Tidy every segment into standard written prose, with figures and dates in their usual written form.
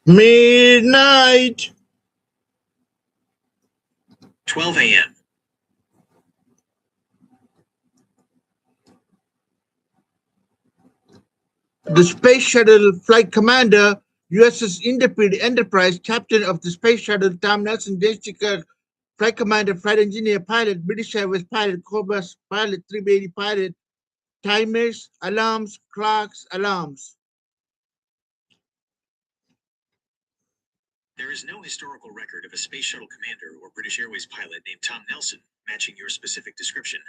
Midnight. 12 a.m. The Space Shuttle Flight Commander, USS Enterprise, Captain of the Space Shuttle, Tom Nelson, Jessica, Flight Commander, Flight Engineer, Pilot, British Airways Pilot, Cobus Pilot, 380 Pilot, timers, alarms, clocks, alarms. There is no historical record of a Space Shuttle commander or British Airways pilot named Tom Nelson matching your specific description.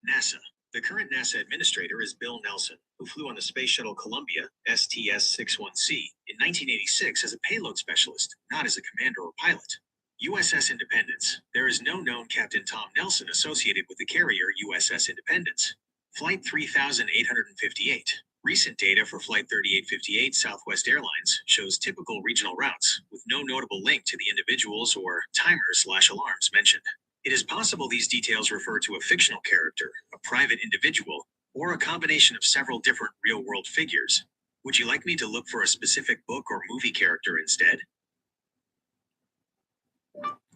NASA. The current NASA administrator is Bill Nelson, who flew on the Space Shuttle Columbia STS-61C in 1986 as a payload specialist, not as a commander or pilot. USS Independence. There is no known Captain Tom Nelson associated with the carrier USS Independence. Flight 3858. Recent data for Flight 3858 Southwest Airlines shows typical regional routes with no notable link to the individuals or timers/alarms mentioned. It is possible these details refer to a fictional character, a private individual, or a combination of several different real-world figures. Would you like me to look for a specific book or movie character instead?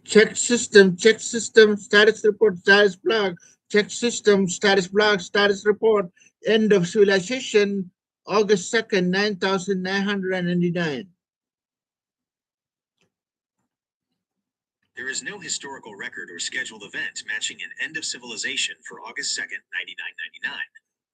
Check system, status report, status blog, check system, status blog, status report, end of civilization, August 2nd, 9,999. There is no historical record or scheduled event matching an end of civilization for August 2nd, 9999.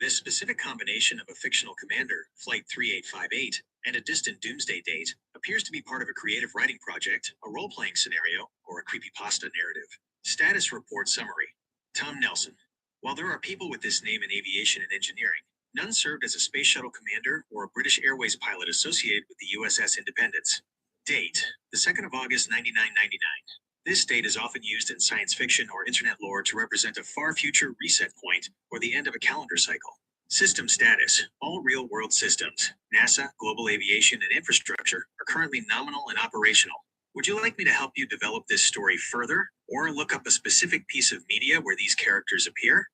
This specific combination of a fictional commander, Flight 3858, and a distant doomsday date appears to be part of a creative writing project, a role-playing scenario, or a creepypasta narrative. Status report summary. Tom Nelson. While there are people with this name in aviation and engineering, none served as a Space Shuttle commander or a British Airways pilot associated with the USS Independence. Date, the 2nd of August, 9999. This date is often used in science fiction or internet lore to represent a far future reset point or the end of a calendar cycle. System status. All real-world systems, NASA, global aviation, and infrastructure are currently nominal and operational. Would you like me to help you develop this story further, or look up a specific piece of media where these characters appear?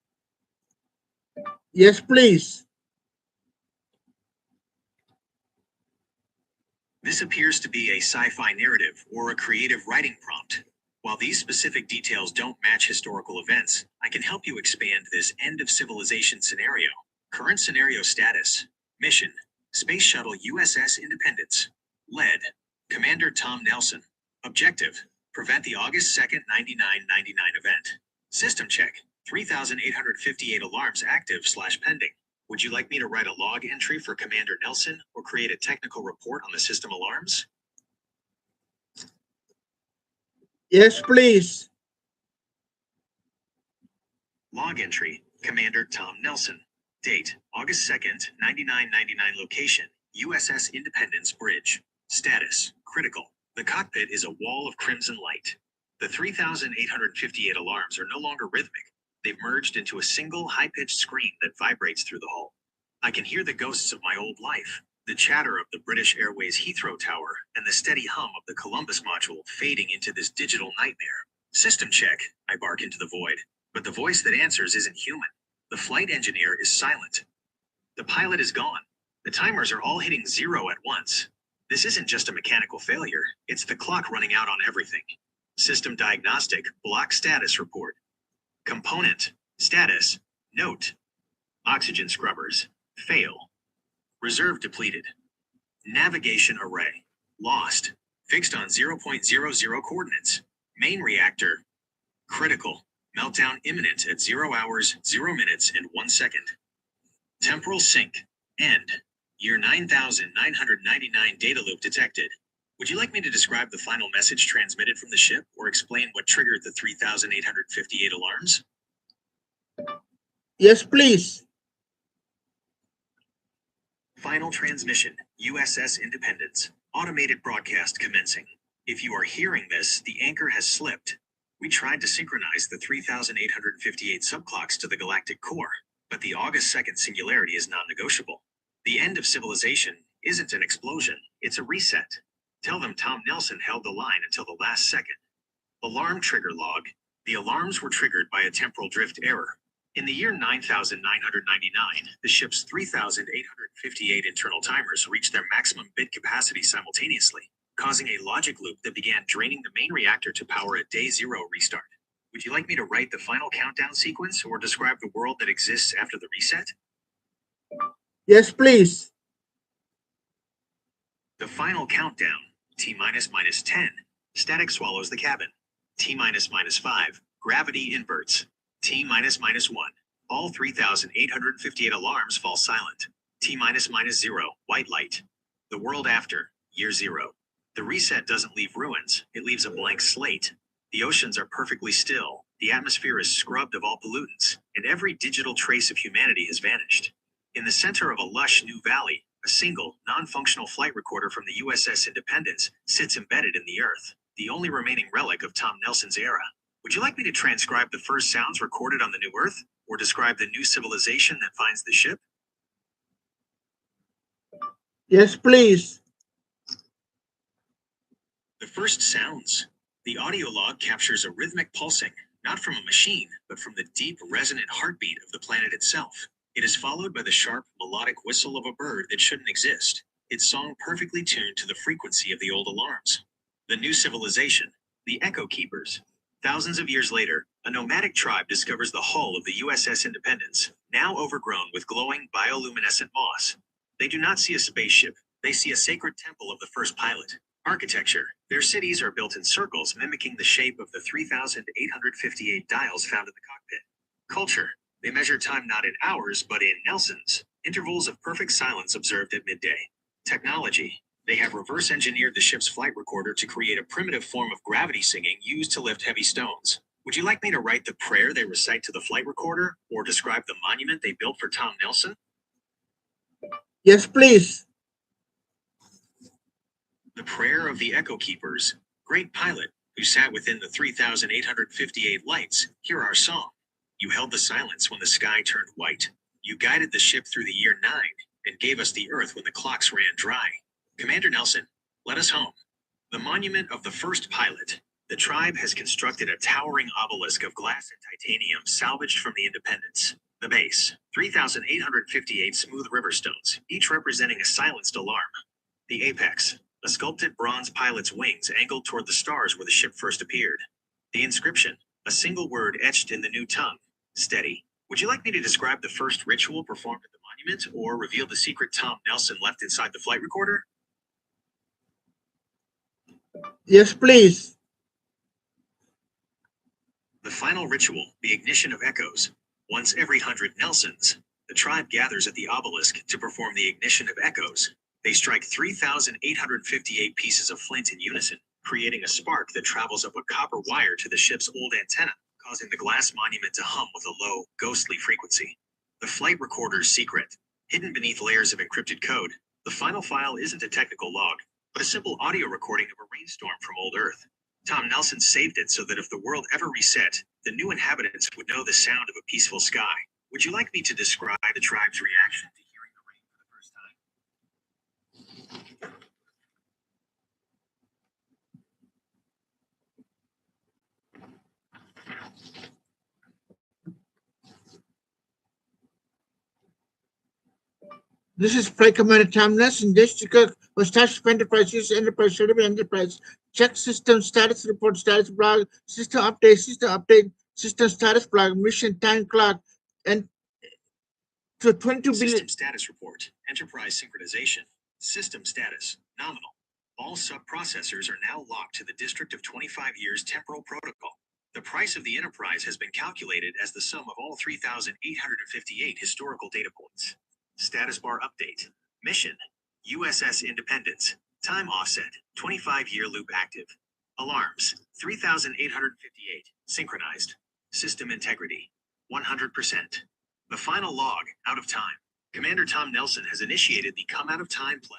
Yes, please. This appears to be a sci-fi narrative or a creative writing prompt. While these specific details don't match historical events, I can help you expand this end of civilization scenario. Current scenario status. Mission. Space Shuttle USS Independence. Led. Commander Tom Nelson. Objective. Prevent the August 2nd, 9999 event. System check. 3,858 alarms active/pending. Would you like me to write a log entry for Commander Nelson or create a technical report on the system alarms? Yes, please. Log entry. Commander Tom Nelson. Date, August 2nd, 9999 location, USS Independence Bridge. Status, critical. The cockpit is a wall of crimson light. The 3,858 alarms are no longer rhythmic. They've merged into a single high-pitched scream that vibrates through the hull. I can hear the ghosts of my old life, the chatter of the British Airways Heathrow Tower, and the steady hum of the Columbus module fading into this digital nightmare. System check, I bark into the void, but the voice that answers isn't human. The flight engineer is silent. The pilot is gone. The timers are all hitting 0 at once. This isn't just a mechanical failure, it's the clock running out on everything. System diagnostic, block status report. Component, status, note. Oxygen scrubbers, fail. Reserve depleted. Navigation array, lost. Fixed on 0.00 coordinates. Main reactor, critical. Meltdown imminent at 0 hours, 0 minutes, and 1 second. Temporal sync, end. Year 9999 data loop detected. Would you like me to describe the final message transmitted from the ship or explain what triggered the 3,858 alarms? Yes, please. Final transmission, USS Independence. Automated broadcast commencing. If you are hearing this, the anchor has slipped. We tried to synchronize the 3,858 subclocks to the galactic core, but the August 2nd singularity is non-negotiable. The end of civilization isn't an explosion, it's a reset. Tell them Tom Nelson held the line until the last second. Alarm trigger log. The alarms were triggered by a temporal drift error. In the year 9999, the ship's 3,858 internal timers reached their maximum bit capacity simultaneously, causing a logic loop that began draining the main reactor to power a day 0 restart. Would you like me to write the final countdown sequence or describe the world that exists after the reset? Yes, please. The final countdown, T-minus minus 10, static swallows the cabin. T-minus minus 5, gravity inverts. T-minus minus 1, all 3,858 alarms fall silent. T-minus minus 0, white light. The world after, year 0. The reset doesn't leave ruins, it leaves a blank slate. The oceans are perfectly still, the atmosphere is scrubbed of all pollutants, and every digital trace of humanity has vanished. In the center of a lush new valley, a single, non-functional flight recorder from the USS Independence sits embedded in the earth, the only remaining relic of Tom Nelson's era. Would you like me to transcribe the first sounds recorded on the new Earth, or describe the new civilization that finds the ship? Yes, please. The first sounds. The audio log captures a rhythmic pulsing, not from a machine, but from the deep, resonant heartbeat of the planet itself. It is followed by the sharp, melodic whistle of a bird that shouldn't exist, its song perfectly tuned to the frequency of the old alarms. The new civilization, the Echo Keepers. Thousands of years later, a nomadic tribe discovers the hull of the USS Independence, now overgrown with glowing bioluminescent moss. They do not see a spaceship, they see a sacred temple of the first pilot. Architecture. Their cities are built in circles mimicking the shape of the 3,858 dials found in the cockpit. Culture. They measure time not in hours, but in Nelsons, intervals of perfect silence observed at midday. Technology. They have reverse engineered the ship's flight recorder to create a primitive form of gravity singing used to lift heavy stones. Would you like me to write the prayer they recite to the flight recorder, or describe the monument they built for Tom Nelson? Yes, please. The prayer of the Echo Keepers. Great pilot, who sat within the 3,858 lights, hear our song. You held the silence when the sky turned white. You guided the ship through the year 9, and gave us the earth when the clocks ran dry. Commander Nelson, let us home. The monument of the first pilot. The tribe has constructed a towering obelisk of glass and titanium salvaged from the Independence. The base, 3,858 smooth river stones, each representing a silenced alarm. The apex, a sculpted bronze pilot's wings angled toward the stars where the ship first appeared. The inscription, a single word etched in the new tongue, steady. Would you like me to describe the first ritual performed at the monument, or reveal the secret Tom Nelson left inside the flight recorder? Yes, please. The final ritual, the ignition of echoes. Once every 100 Nelsons, the tribe gathers at the obelisk to perform the ignition of echoes. They strike 3,858 pieces of flint in unison, creating a spark that travels up a copper wire to the ship's old antenna, causing the glass monument to hum with a low, ghostly frequency. The flight recorder's secret. Hidden beneath layers of encrypted code, the final file isn't a technical log, but a simple audio recording of a rainstorm from old Earth. Tom Nelson saved it so that if the world ever reset, the new inhabitants would know the sound of a peaceful sky. Would you like me to describe the tribe's reaction to hearing the rain for the first time? This is Flight Commander Tom Nelson. Jessica was tasked with Enterprise, Shuttle Enterprise. Check system status report, status blog, system update, system status blog, mission time clock, and to 22 billion. System status report, enterprise synchronization, system status, nominal. All sub-processors are now locked to the District of 25 Years Temporal Protocol. The price of the Enterprise has been calculated as the sum of all 3,858 historical data points. Status bar update. Mission. USS Independence. Time offset. 25-year loop active. Alarms. 3,858. Synchronized. System integrity. 100%. The final log. Out of time. Commander Tom Nelson has initiated the come out of time play.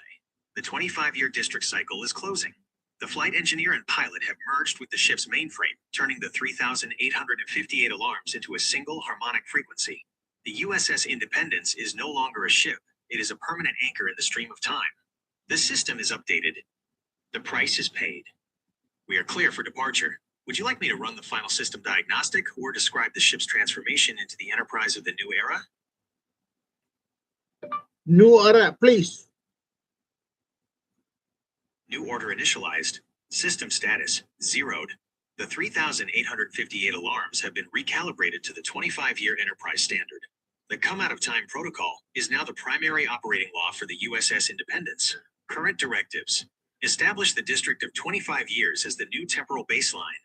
The 25-year district cycle is closing. The flight engineer and pilot have merged with the ship's mainframe, turning the 3,858 alarms into a single harmonic frequency. The USS Independence is no longer a ship. It is a permanent anchor in the stream of time. The system is updated. The price is paid. We are clear for departure. Would you like me to run the final system diagnostic or describe the ship's transformation into the Enterprise of the new era? New era, please. New order initialized. System status zeroed. The 3,858 alarms have been recalibrated to the 25-year Enterprise standard. The come out of time protocol is now the primary operating law for the USS Independence. Current directives. Establish the District of 25 Years as the new temporal baseline.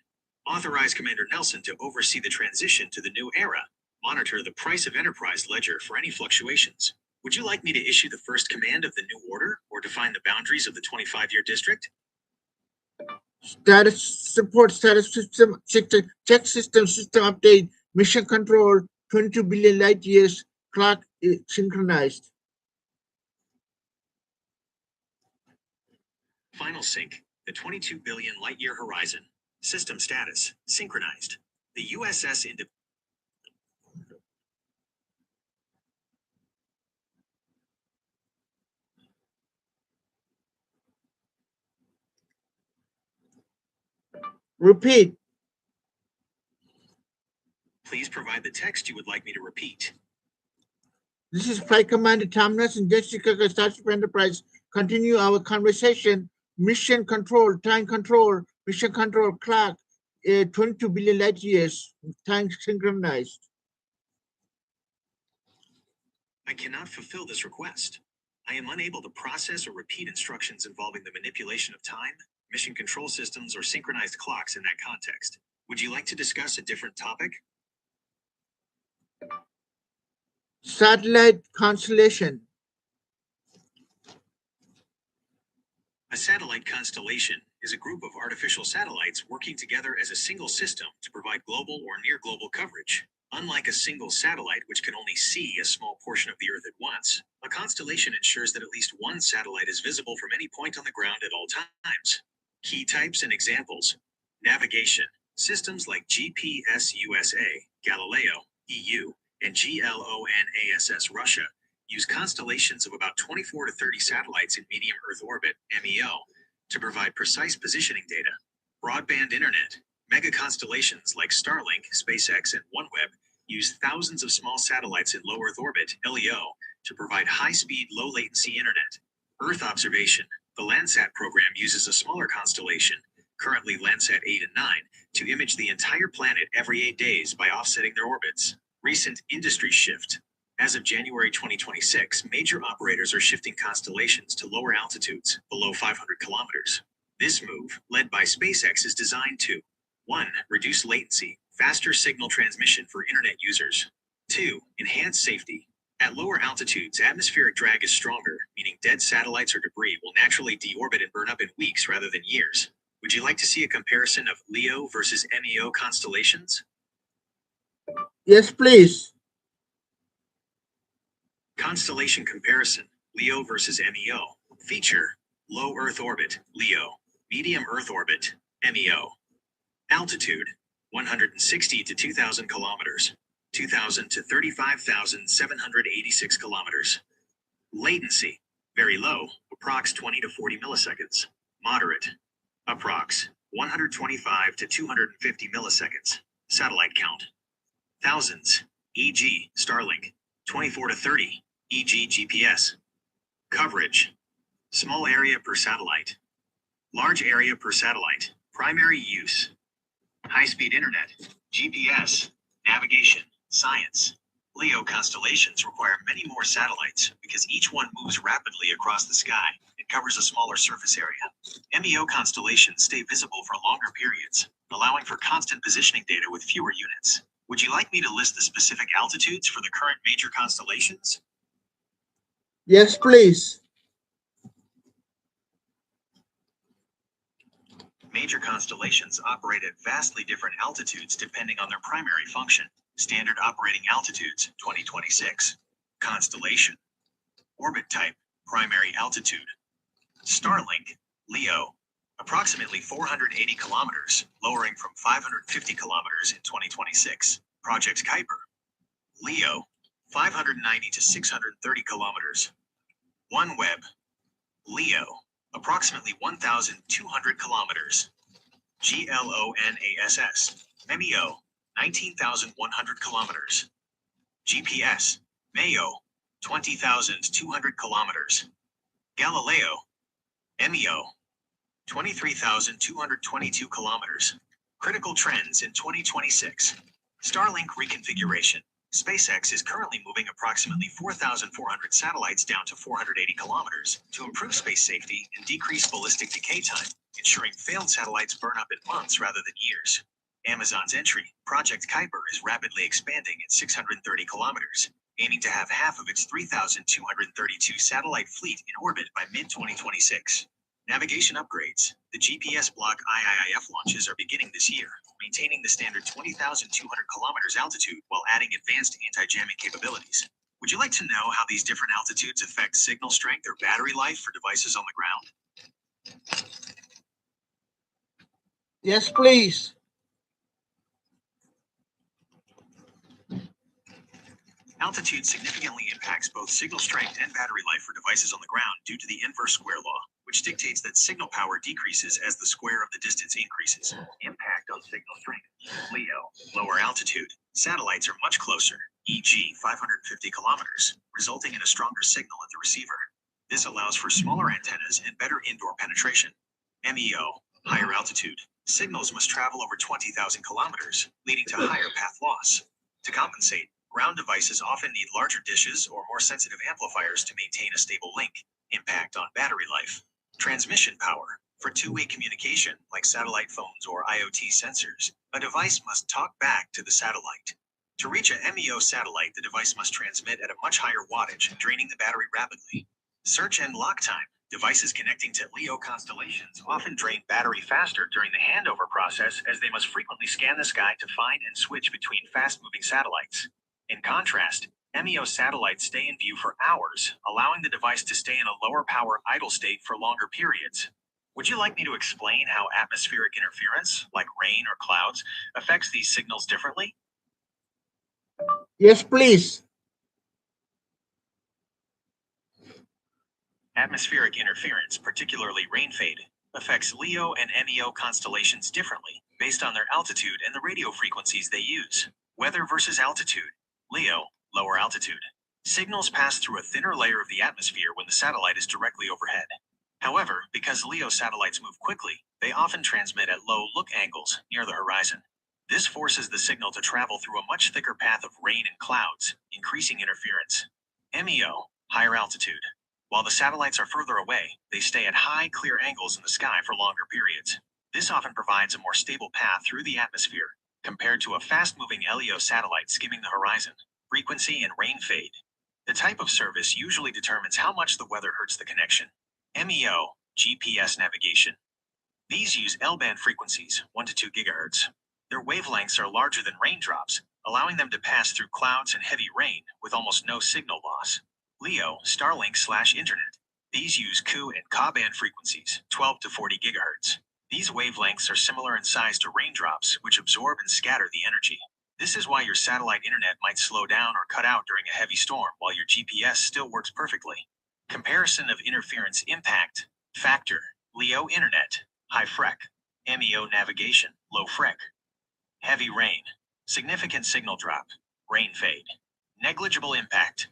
Authorize Commander Nelson to oversee the transition to the new era. Monitor the price of Enterprise ledger for any fluctuations. Would you like me to issue the first command of the new order or define the boundaries of the 25-year district? Status support, status system, check system update, mission control, 22 billion light years, clock is synchronized. Final sync, the 22 billion light year horizon. System status, synchronized. The USS Independence. Repeat. Please provide the text you would like me to repeat. This is Flight Commander Tom Nelson, Jessica Starship Enterprise. Continue our conversation. Mission control, time control, mission control clock, 22 billion light years, time synchronized. I cannot fulfill this request. I am unable to process or repeat instructions involving the manipulation of time, mission control systems, or synchronized clocks in that context. Would you like to discuss a different topic? Satellite constellation. A satellite constellation is a group of artificial satellites working together as a single system to provide global or near global coverage. Unlike a single satellite, which can only see a small portion of the Earth at once, a constellation ensures that at least one satellite is visible from any point on the ground at all times. Key types and examples. Navigation. Systems like GPS USA, Galileo, EU, and GLONASS Russia use constellations of about 24 to 30 satellites in medium Earth orbit, MEO, to provide precise positioning data. Broadband internet. Mega constellations like Starlink, SpaceX, and OneWeb use thousands of small satellites in low Earth orbit, LEO, to provide high-speed, low-latency internet. Earth observation. The Landsat program uses a smaller constellation, currently Landsat 8 and 9, to image the entire planet every 8 days by offsetting their orbits. Recent industry shift. As of January 2026, major operators are shifting constellations to lower altitudes, below 500 kilometers. This move, led by SpaceX, is designed to 1. Reduce latency, faster signal transmission for internet users. 2. Enhance safety. At lower altitudes, atmospheric drag is stronger, meaning dead satellites or debris will naturally deorbit and burn up in weeks rather than years. Would you like to see a comparison of LEO versus MEO constellations? Yes, please. Constellation comparison, LEO versus MEO. Feature, low Earth orbit, LEO. Medium Earth orbit, MEO. Altitude, 160 to 2,000 kilometers. 2,000 to 35,786 kilometers. Latency, very low, approx 20 to 40 milliseconds. Moderate, approx 125 to 250 milliseconds. Satellite count, thousands, e.g. Starlink. 24 to 30, e.g. GPS. Coverage. Small area per satellite. Large area per satellite. Primary use. High-speed internet. GPS. Navigation. Science. LEO constellations require many more satellites because each one moves rapidly across the sky and covers a smaller surface area. MEO constellations stay visible for longer periods, allowing for constant positioning data with fewer units. Would you like me to list the specific altitudes for the current major constellations? Yes, please. Major constellations operate at vastly different altitudes depending on their primary function. Standard operating altitudes, 2026. Constellation. Orbit type, primary altitude. Starlink, LEO, approximately 480 kilometers, lowering from 550 kilometers in 2026. Project Kuiper, LEO, 590 to 630 kilometers. OneWeb, LEO, approximately 1,200 kilometers. GLONASS, MEO, 19,100 kilometers. GPS, MEO, 20,200 kilometers. Galileo, MEO, 23,222 kilometers. Critical trends in 2026. Starlink reconfiguration. SpaceX is currently moving approximately 4,400 satellites down to 480 kilometers to improve space safety and decrease ballistic decay time, ensuring failed satellites burn up in months rather than years. Amazon's entry, Project Kuiper, is rapidly expanding at 630 kilometers, aiming to have half of its 3,232 satellite fleet in orbit by mid-2026. Navigation upgrades. The GPS block IIIF launches are beginning this year, maintaining the standard 20,200 kilometers altitude while adding advanced anti-jamming capabilities. Would you like to know how these different altitudes affect signal strength or battery life for devices on the ground? Yes, please. Altitude significantly impacts both signal strength and battery life for devices on the ground due to the inverse square law, which dictates that signal power decreases as the square of the distance increases. Impact on signal strength. LEO, lower altitude. Satellites are much closer, e.g. 550 kilometers, resulting in a stronger signal at the receiver. This allows for smaller antennas and better indoor penetration. MEO, higher altitude. Signals must travel over 20,000 kilometers, leading to higher path loss. To compensate, ground devices often need larger dishes or more sensitive amplifiers to maintain a stable link. Impact on battery life. Transmission power. For two-way communication, like satellite phones or IoT sensors, a device must talk back to the satellite. To reach a MEO satellite, the device must transmit at a much higher wattage, draining the battery rapidly. Search and lock time. Devices connecting to LEO constellations often drain battery faster during the handover process, as they must frequently scan the sky to find and switch between fast-moving satellites. In contrast, MEO satellites stay in view for hours, allowing the device to stay in a lower power idle state for longer periods. Would you like me to explain how atmospheric interference, like rain or clouds, affects these signals differently? Yes, please. Atmospheric interference, particularly rain fade, affects LEO and MEO constellations differently based on their altitude and the radio frequencies they use. Weather versus altitude. LEO, lower altitude. Signals pass through a thinner layer of the atmosphere when the satellite is directly overhead. However, because LEO satellites move quickly, they often transmit at low look angles near the horizon. This forces the signal to travel through a much thicker path of rain and clouds, increasing interference. MEO, higher altitude. While the satellites are further away, they stay at high, clear angles in the sky for longer periods. This often provides a more stable path through the atmosphere, compared to a fast-moving LEO satellite skimming the horizon. Frequency and rain fade. The type of service usually determines how much the weather hurts the connection. MEO, GPS navigation. These use L-band frequencies, 1 to 2 gigahertz. Their wavelengths are larger than raindrops, allowing them to pass through clouds and heavy rain with almost no signal loss. LEO, Starlink/Internet. These use Ku and Ka band frequencies, 12 to 40 gigahertz. These wavelengths are similar in size to raindrops, which absorb and scatter the energy. This is why your satellite internet might slow down or cut out during a heavy storm, while your GPS still works perfectly. Comparison of interference impact. Factor. LEO internet, high FREC. MEO navigation, low FREC. Heavy rain. Significant signal drop. Rain fade. Negligible impact.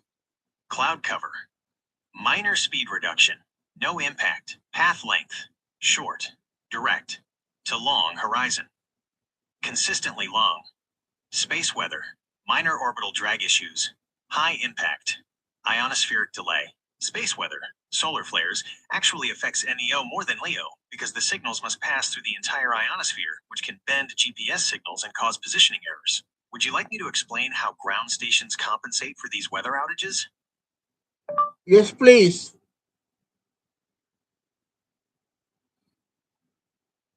Cloud cover. Minor speed reduction. No impact. Path length. Short. Direct. To long horizon. Consistently long. Space weather. Minor orbital drag issues. High impact. Ionospheric delay. Space weather. Solar flares actually affects NEO more than LEO because the signals must pass through the entire ionosphere, which can bend GPS signals and cause positioning errors. Would you like me to explain how ground stations compensate for these weather outages? Yes, please.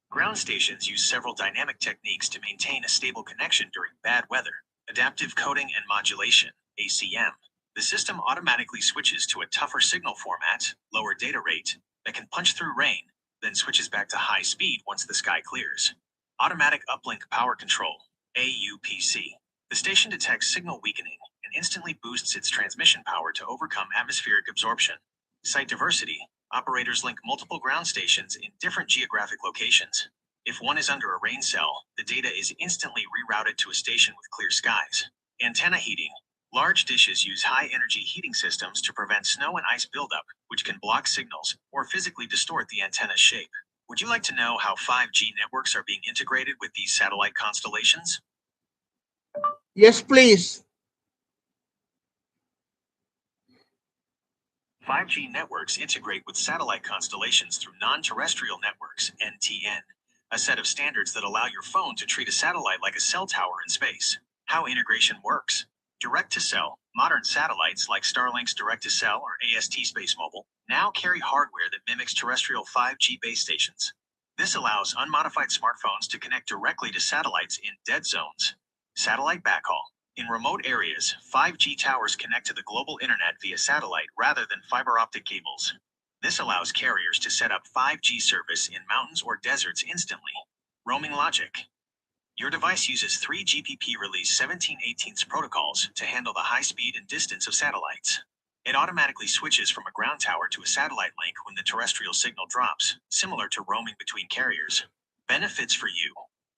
Ground stations use several dynamic techniques to maintain a stable connection during bad weather. Adaptive coding and modulation, ACM. The system automatically switches to a tougher signal format, lower data rate, that can punch through rain, then switches back to high speed once the sky clears. Automatic uplink power control, AUPC. The station detects signal weakening and instantly boosts its transmission power to overcome atmospheric absorption. Site diversity. Operators link multiple ground stations in different geographic locations. If one is under a rain cell, the data is instantly rerouted to a station with clear skies. Antenna heating. Large dishes use high-energy heating systems to prevent snow and ice buildup, which can block signals or physically distort the antenna's shape. Would you like to know how 5G networks are being integrated with these satellite constellations? Yes, please. 5G networks integrate with satellite constellations through non-terrestrial networks, NTN, a set of standards that allow your phone to treat a satellite like a cell tower in space. How integration works. Direct-to-cell. Modern satellites like Starlink's Direct-to-Cell or AST Space Mobile now carry hardware that mimics terrestrial 5G base stations. This allows unmodified smartphones to connect directly to satellites in dead zones. Satellite backhaul. In remote areas, 5G towers connect to the global internet via satellite rather than fiber optic cables. This allows carriers to set up 5G service in mountains or deserts instantly. Roaming logic. Your device uses 3GPP Release 17/18 protocols to handle the high speed and distance of satellites. It automatically switches from a ground tower to a satellite link when the terrestrial signal drops, similar to roaming between carriers. Benefits for you.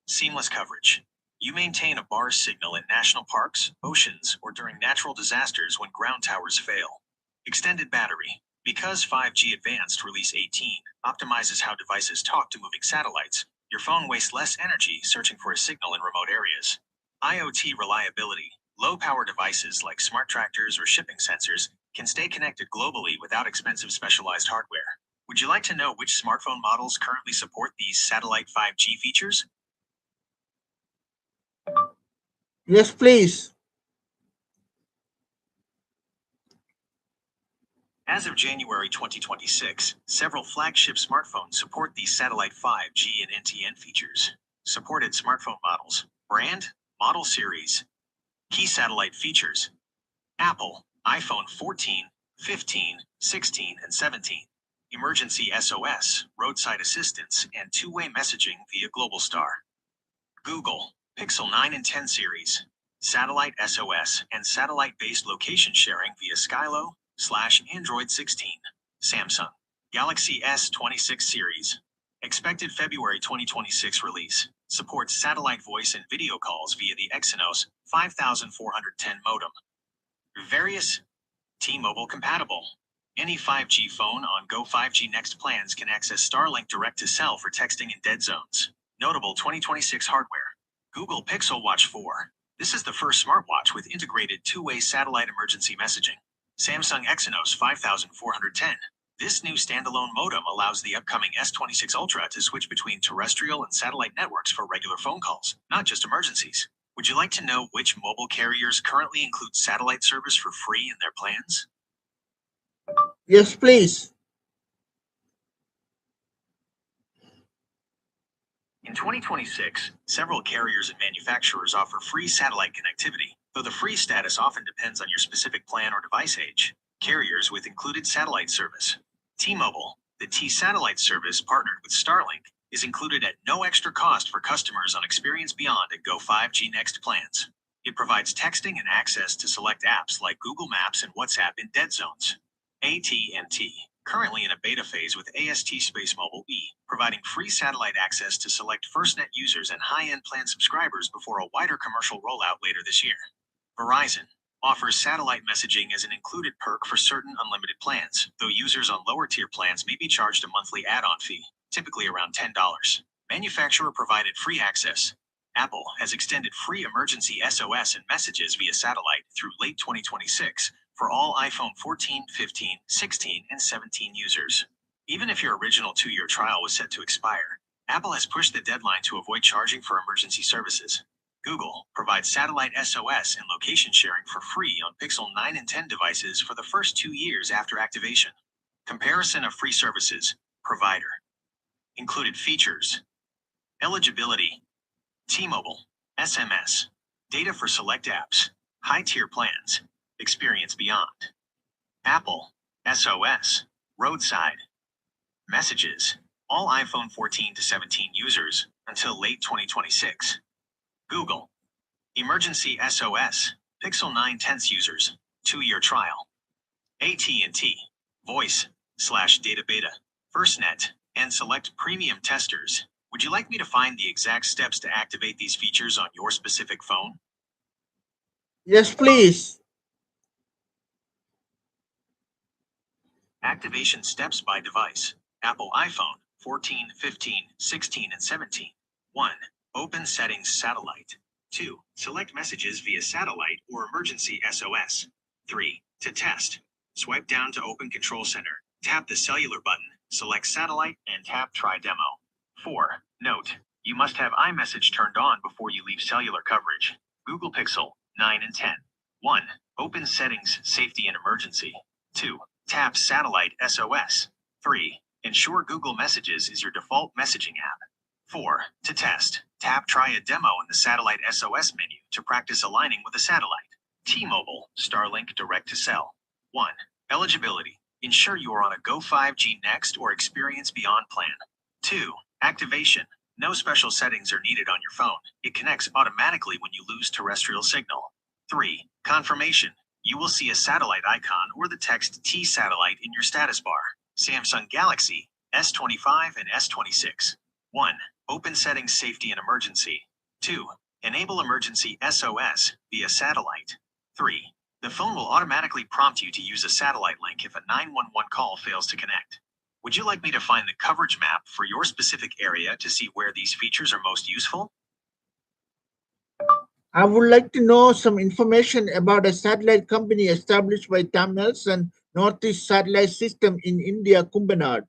Seamless coverage. You maintain a bar signal in national parks, oceans, or during natural disasters when ground towers fail. Extended battery. Because 5G Advanced Release 18 optimizes how devices talk to moving satellites, your phone wastes less energy searching for a signal in remote areas. IoT reliability. Low-power devices like smart tractors or shipping sensors can stay connected globally without expensive specialized hardware. Would you like to know which smartphone models currently support these satellite 5G features? Yes, please. As of January 2026, several flagship smartphones support these satellite 5G and NTN features. Supported smartphone models. Brand, model series. Key satellite features. Apple, iPhone 14, 15, 16, and 17. Emergency SOS, roadside assistance, and two-way messaging via Globalstar. Google, Pixel 9 and 10 series. Satellite SOS and satellite-based location sharing via Skylo/Android 16. Samsung, Galaxy S26 series. Expected February 2026 release. Supports satellite voice and video calls via the Exynos 5410 modem. Various T-Mobile compatible. Any 5G phone on Go 5G Next plans can access Starlink Direct-to-Cell for texting in dead zones. Notable 2026 hardware. Google Pixel Watch 4. This is the first smartwatch with integrated two-way satellite emergency messaging. Samsung Exynos 5410. This new standalone modem allows the upcoming S26 Ultra to switch between terrestrial and satellite networks for regular phone calls, not just emergencies. Would you like to know which mobile carriers currently include satellite service for free in their plans? Yes, please. In 2026, several carriers and manufacturers offer free satellite connectivity, though the free status often depends on your specific plan or device age. Carriers with included satellite service. T-Mobile, the T-Satellite service partnered with Starlink, is included at no extra cost for customers on Experience Beyond and Go 5G Next plans. It provides texting and access to select apps like Google Maps and WhatsApp in dead zones. AT&T, currently in a beta phase with AST Space Mobile E, providing free satellite access to select FirstNet users and high-end plan subscribers before a wider commercial rollout later this year. Verizon, offers satellite messaging as an included perk for certain unlimited plans, though users on lower tier plans may be charged a monthly add-on fee, typically around $10. Manufacturer provided free access. Apple has extended free emergency SOS and messages via satellite through late 2026 for all iPhone 14, 15, 16, and 17 users. Even if your original 2-year trial was set to expire, Apple has pushed the deadline to avoid charging for emergency services. Google provides satellite SOS and location sharing for free on Pixel 9 and 10 devices for the first 2 years after activation. Comparison of free services. Provider. Included features. Eligibility. T-Mobile. SMS. Data for select apps. High-tier plans. Experience beyond. Apple. SOS. Roadside. Messages. All iPhone 14 to 17 users until late 2026. Google. Emergency SOS. Pixel 9 10th users. 2-year trial. AT&T. Voice/data beta. FirstNet. And select premium testers. Would you like me to find the exact steps to activate these features on your specific phone? Yes, please. Activation steps by device. Apple iPhone 14, 15, 16, and 17. 1. Open settings satellite. 2. Select messages via satellite or emergency SOS. 3. To test. Swipe down to open Control Center. Tap the cellular button, select satellite, and tap Try Demo. 4. Note: you must have iMessage turned on before you leave cellular coverage. Google Pixel 9 and 10. 1. Open settings, safety and emergency. 2. Tap satellite SOS. 3. Ensure Google Messages is your default messaging app. 4. To test, tap Try a Demo in the satellite SOS menu to practice aligning with a satellite. T-Mobile, Starlink Direct to Cell. 1. Eligibility. Ensure you are on a Go 5G Next or Experience Beyond plan. 2. Activation. No special settings are needed on your phone. It connects automatically when you lose terrestrial signal. 3. Confirmation. You will see a satellite icon or the text T satellite in your status bar. Samsung Galaxy S25 and S26. 1. Open settings safety and emergency. 2. Enable emergency SOS via satellite. 3. The phone will automatically prompt you to use a satellite link if a 911 call fails to connect. Would you like me to find the coverage map for your specific area to see where these features are most useful? I would like to know some information about a satellite company established by Tom Nelson, Northeast Satellite System in India, Kumbanad.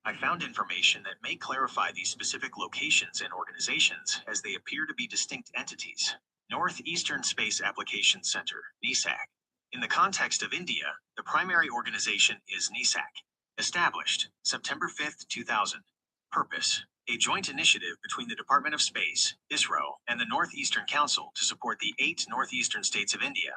I found information that may clarify these specific locations and organizations as they appear to be distinct entities. Northeastern Space Application Center, NISAC. In the context of India, the primary organization is NISAC. Established September 5, 2000. Purpose: a joint initiative between the Department of Space, ISRO, and the Northeastern Council to support the 8 northeastern states of India.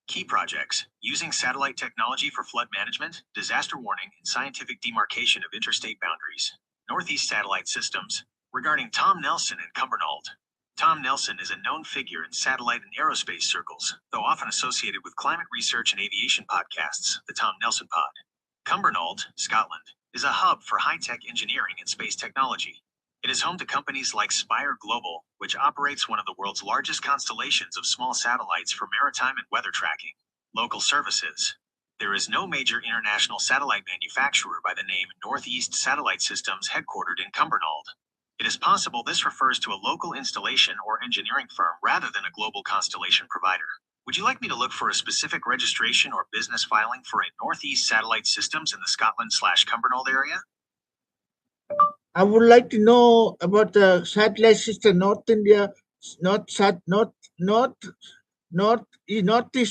Key projects: using satellite technology for flood management, disaster warning, and scientific demarcation of interstate boundaries. Northeast Satellite Systems. Regarding Tom Nelson and Cumbernauld. Tom Nelson is a known figure in satellite and aerospace circles, though often associated with climate research and aviation podcasts, the Tom Nelson Pod. Cumbernauld, Scotland, is a hub for high-tech engineering and space technology. It is home to companies like Spire Global, which operates one of the world's largest constellations of small satellites for maritime and weather tracking. Local services. There is no major international satellite manufacturer by the name Northeast Satellite Systems headquartered in Cumbernauld. It is possible this refers to a local installation or engineering firm rather than a global constellation provider. Would you like me to look for a specific registration or business filing for a Northeast Satellite Systems in the Scotland/Cumbernauld area? I would like to know about the satellite system, North India, Northeast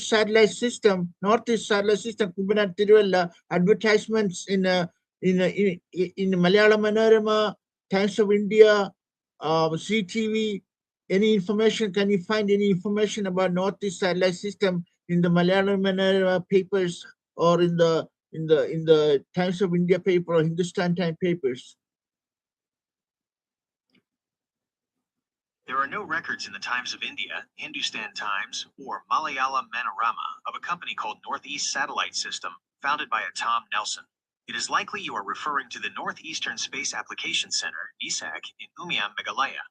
Satellite System, Kumbanad Tiruvalla, advertisements in Malayalam Manorama, Times of India, CTV. Any information? Can you find any information about Northeast Satellite System in the Malayalam Manorama papers or in the Times of India paper or Hindustan Time papers? There are no records in the Times of India, Hindustan Times, or Malayalam Manorama of a company called Northeast Satellite System, founded by a Tom Nelson. It is likely you are referring to the Northeastern Space Application Center, NISAC, in Umiam, Meghalaya.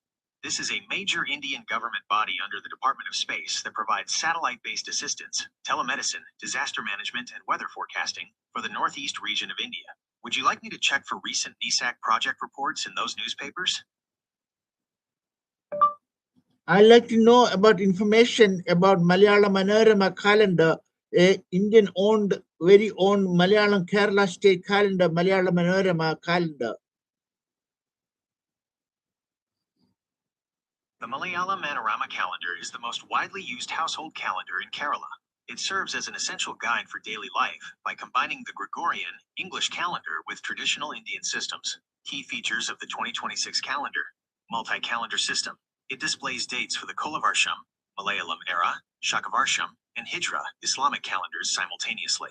This is a major Indian government body under the Department of Space that provides satellite-based assistance, telemedicine, disaster management, and weather forecasting for the northeast region of India. Would you like me to check for recent NISAC project reports in those newspapers? I'd like to know about information about Malayalam Manorama calendar, a Indian-owned, very owned Malayalam Kerala state calendar, Malayalam Manorama calendar. The Malayalam Manorama calendar is the most widely used household calendar in Kerala. It serves as an essential guide for daily life by combining the Gregorian English calendar with traditional Indian systems. Key features of the 2026 calendar: multi-calendar system. It displays dates for the Kolavarsham, Malayalam era, Shakavarsham, and Hijra Islamic calendars simultaneously.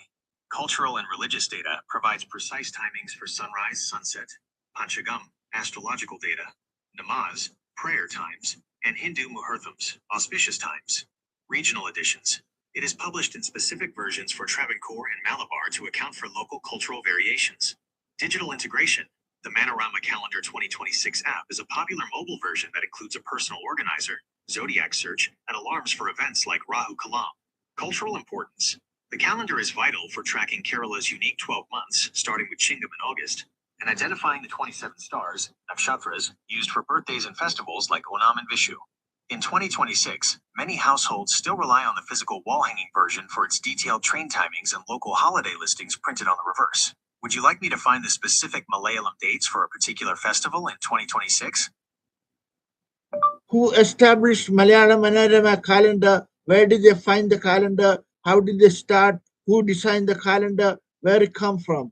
Cultural and religious data provides precise timings for sunrise, sunset, Panchagam, astrological data, namaz, prayer times, and Hindu muhurtams, auspicious times. Regional editions. It is published in specific versions for Travancore and Malabar to account for local cultural variations. Digital integration. The Manorama Calendar 2026 app is a popular mobile version that includes a personal organizer, zodiac search, and alarms for events like Rahu Kalam. Cultural importance. The calendar is vital for tracking Kerala's unique 12 months, starting with Chingam in August, and identifying the 27 stars, nakshatras, used for birthdays and festivals like Onam and Vishu. In 2026, many households still rely on the physical wall-hanging version for its detailed train timings and local holiday listings printed on the reverse. Would you like me to find the specific Malayalam dates for a particular festival in 2026? Who established Malayalam Manorama calendar? Where did they find the calendar? How did they start? Who designed the calendar? Where it come from?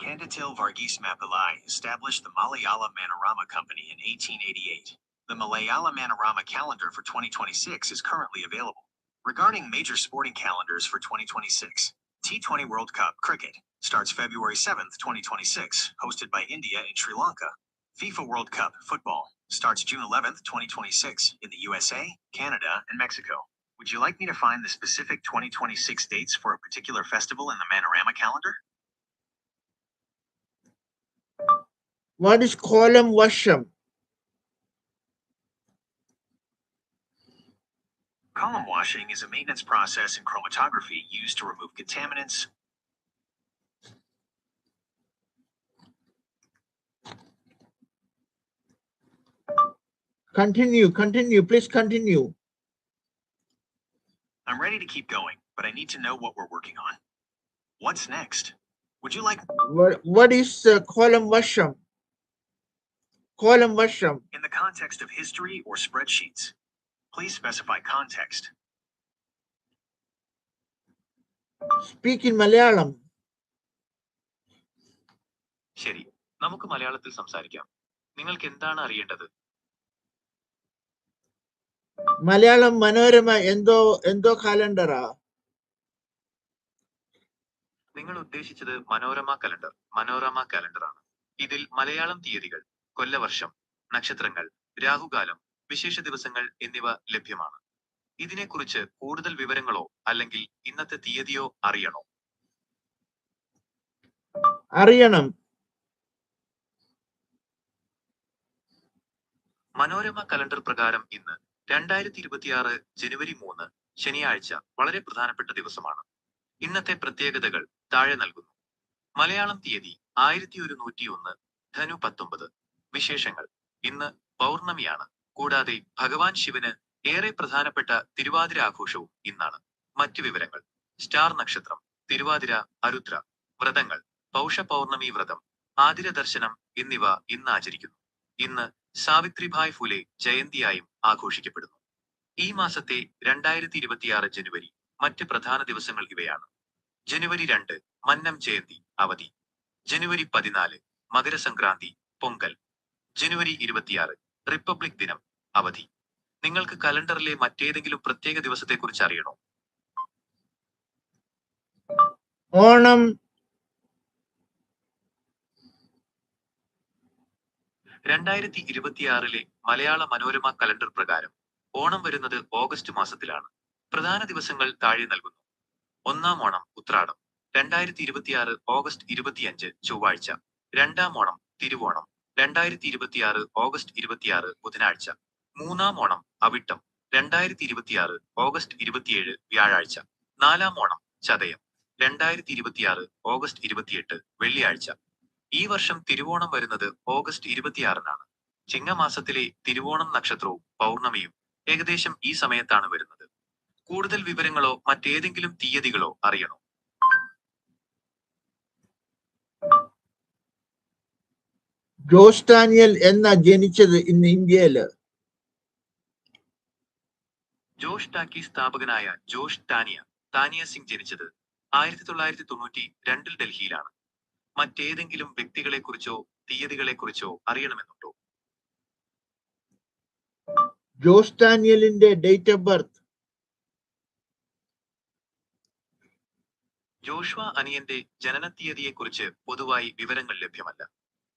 Kanditil Varghese Mapillai established the Malayalam Manorama Company in 1888. The Malayalam Manorama calendar for 2026 is currently available. Regarding major sporting calendars for 2026, T20 World Cup Cricket starts February 7th, 2026, hosted by India and Sri Lanka. FIFA World Cup Football starts June 11th, 2026, in the USA, Canada, and Mexico. Would you like me to find the specific 2026 dates for a particular festival in the Manorama calendar? What is column washam? Column washing is a maintenance process in chromatography used to remove contaminants. Continue, please continue. I'm ready to keep going, but I need to know what we're working on. What's next? Would you like... What is column washam? Column washam. In the context of history or spreadsheets, please specify context. Speak in Malayalam. ശരി, നമുക്ക് മലയാളത്തിൽ സംസാരിക്കാം. നിങ്ങൾക്ക് എന്താണ് അറിയേണ്ടത്? Malayalam Manorama എന്തോ കാലണ്ടറാ? നിങ്ങൾ ഉദ്ദേശിച്ചത് മനോരമ കലണ്ടർ ആണ്. ഇതിൽ മലയാളം തീയതികൾ, കൊല്ലവർഷം, നക്ഷത്രങ്ങൾ, രാഹുകാലം, വിശേഷ ദിവസങ്ങൾ എന്നിവ ലഭ്യമാണ്. ഇതിനെക്കുറിച്ച് കൂടുതൽ വിവരങ്ങളോ അല്ലെങ്കിൽ ഇന്നത്തെ തീയതിയോ അറിയണോ? അറിയണം. മനോരമ കലണ്ടർ പ്രകാരം ഇന്ന് 2026 ജനുവരി 3 ശനിയാഴ്ച വളരെ പ്രധാനപ്പെട്ട ദിവസമാണ്. ഇന്നത്തെ പ്രത്യേകതകൾ താഴെ നൽകുന്നു. മലയാളം തീയതി 1101 ധനു 19. വിശേഷങ്ങൾ: ഇന്ന് പൗർണമിയാണ്. കൂടാതെ ഭഗവാൻ ശിവന് ഏറെ പ്രധാനപ്പെട്ട തിരുവാതിര ആഘോഷവും ഇന്നാണ്. മറ്റു വിവരങ്ങൾ: സ്റ്റാർ നക്ഷത്രം, തിരുവാതിര, അരുദ്ര. വ്രതങ്ങൾ: പൗഷ പൗർണമി വ്രതം, ആതിര ദർശനം എന്നിവ ഇന്ന് ആചരിക്കുന്നു. ഇന്ന് സാവിത്രിഭായ് ഫുലെ ജയന്തിയായും ആഘോഷിക്കപ്പെടുന്നു. ഈ മാസത്തെ 2026 ജനുവരി മറ്റ് പ്രധാന ദിവസങ്ങൾ ഇവയാണ്: ജനുവരി 2 മന്നം ജയന്തി, അവധി. ജനുവരി 14 മകരസംക്രാന്തി, പൊങ്കൽ. ജനുവരി 26 റിപ്പബ്ലിക് ദിനം, അവധി. നിങ്ങൾക്ക് കലണ്ടറിലെ മറ്റേതെങ്കിലും പ്രത്യേക ദിവസത്തെക്കുറിച്ച് അറിയണോ? ഓണം. 2026 മലയാള മനോരമ കലണ്ടർ പ്രകാരം ഓണം വരുന്നത് ഓഗസ്റ്റ് മാസത്തിലാണ്. പ്രധാന ദിവസങ്ങൾ താഴെ നൽകുന്നു. ഒന്നാം ഓണം ഉത്രാടം 2026 ഓഗസ്റ്റ് 25 ചൊവ്വാഴ്ച. രണ്ടാം ഓണം തിരുവോണം 2026 ഓഗസ്റ്റ് 26 ബുധനാഴ്ച. മൂന്നാം ഓണം അവിട്ടം 2026 ഓഗസ്റ്റ് 27 വ്യാഴാഴ്ച. നാലാം ഓണം ചതയം 2026 ഓഗസ്റ്റ് 28 വെള്ളിയാഴ്ച. ഈ വർഷം തിരുവോണം വരുന്നത് ഓഗസ്റ്റ് 26-നാണ്. ചിങ്ങമാസത്തിലെ തിരുവോണം നക്ഷത്രവും പൗർണമിയും ഏകദേശം ഈ സമയത്താണ് വരുന്നത്. കൂടുതൽ വിവരങ്ങളോ മറ്റേതെങ്കിലും തീയതികളോ അറിയണോ? ജോസ് ഡാനിയൽ എന്നാ ജനിച്ചത് ഇന്ന് ഇന്ത്യയില്? ജോഷ് ടാക്കി സ്ഥാപകനായ ജോഷ് താനിയ സിംഗ് ജനിച്ചത് 1992 ഡൽഹിയിലാണ്. മറ്റേതെങ്കിലും വ്യക്തികളെക്കുറിച്ചോ തീയതികളെക്കുറിച്ചോ അറിയണമെന്നുണ്ടോ? ജോസ് ഡാനിയലിന്റെ ഡേറ്റ് ഓഫ് ബർത്ത്? ജോഷ്വ അനിയന്റെ ജനനത്തീയതിയെക്കുറിച്ച് പൊതുവായി വിവരങ്ങൾ ലഭ്യമല്ല.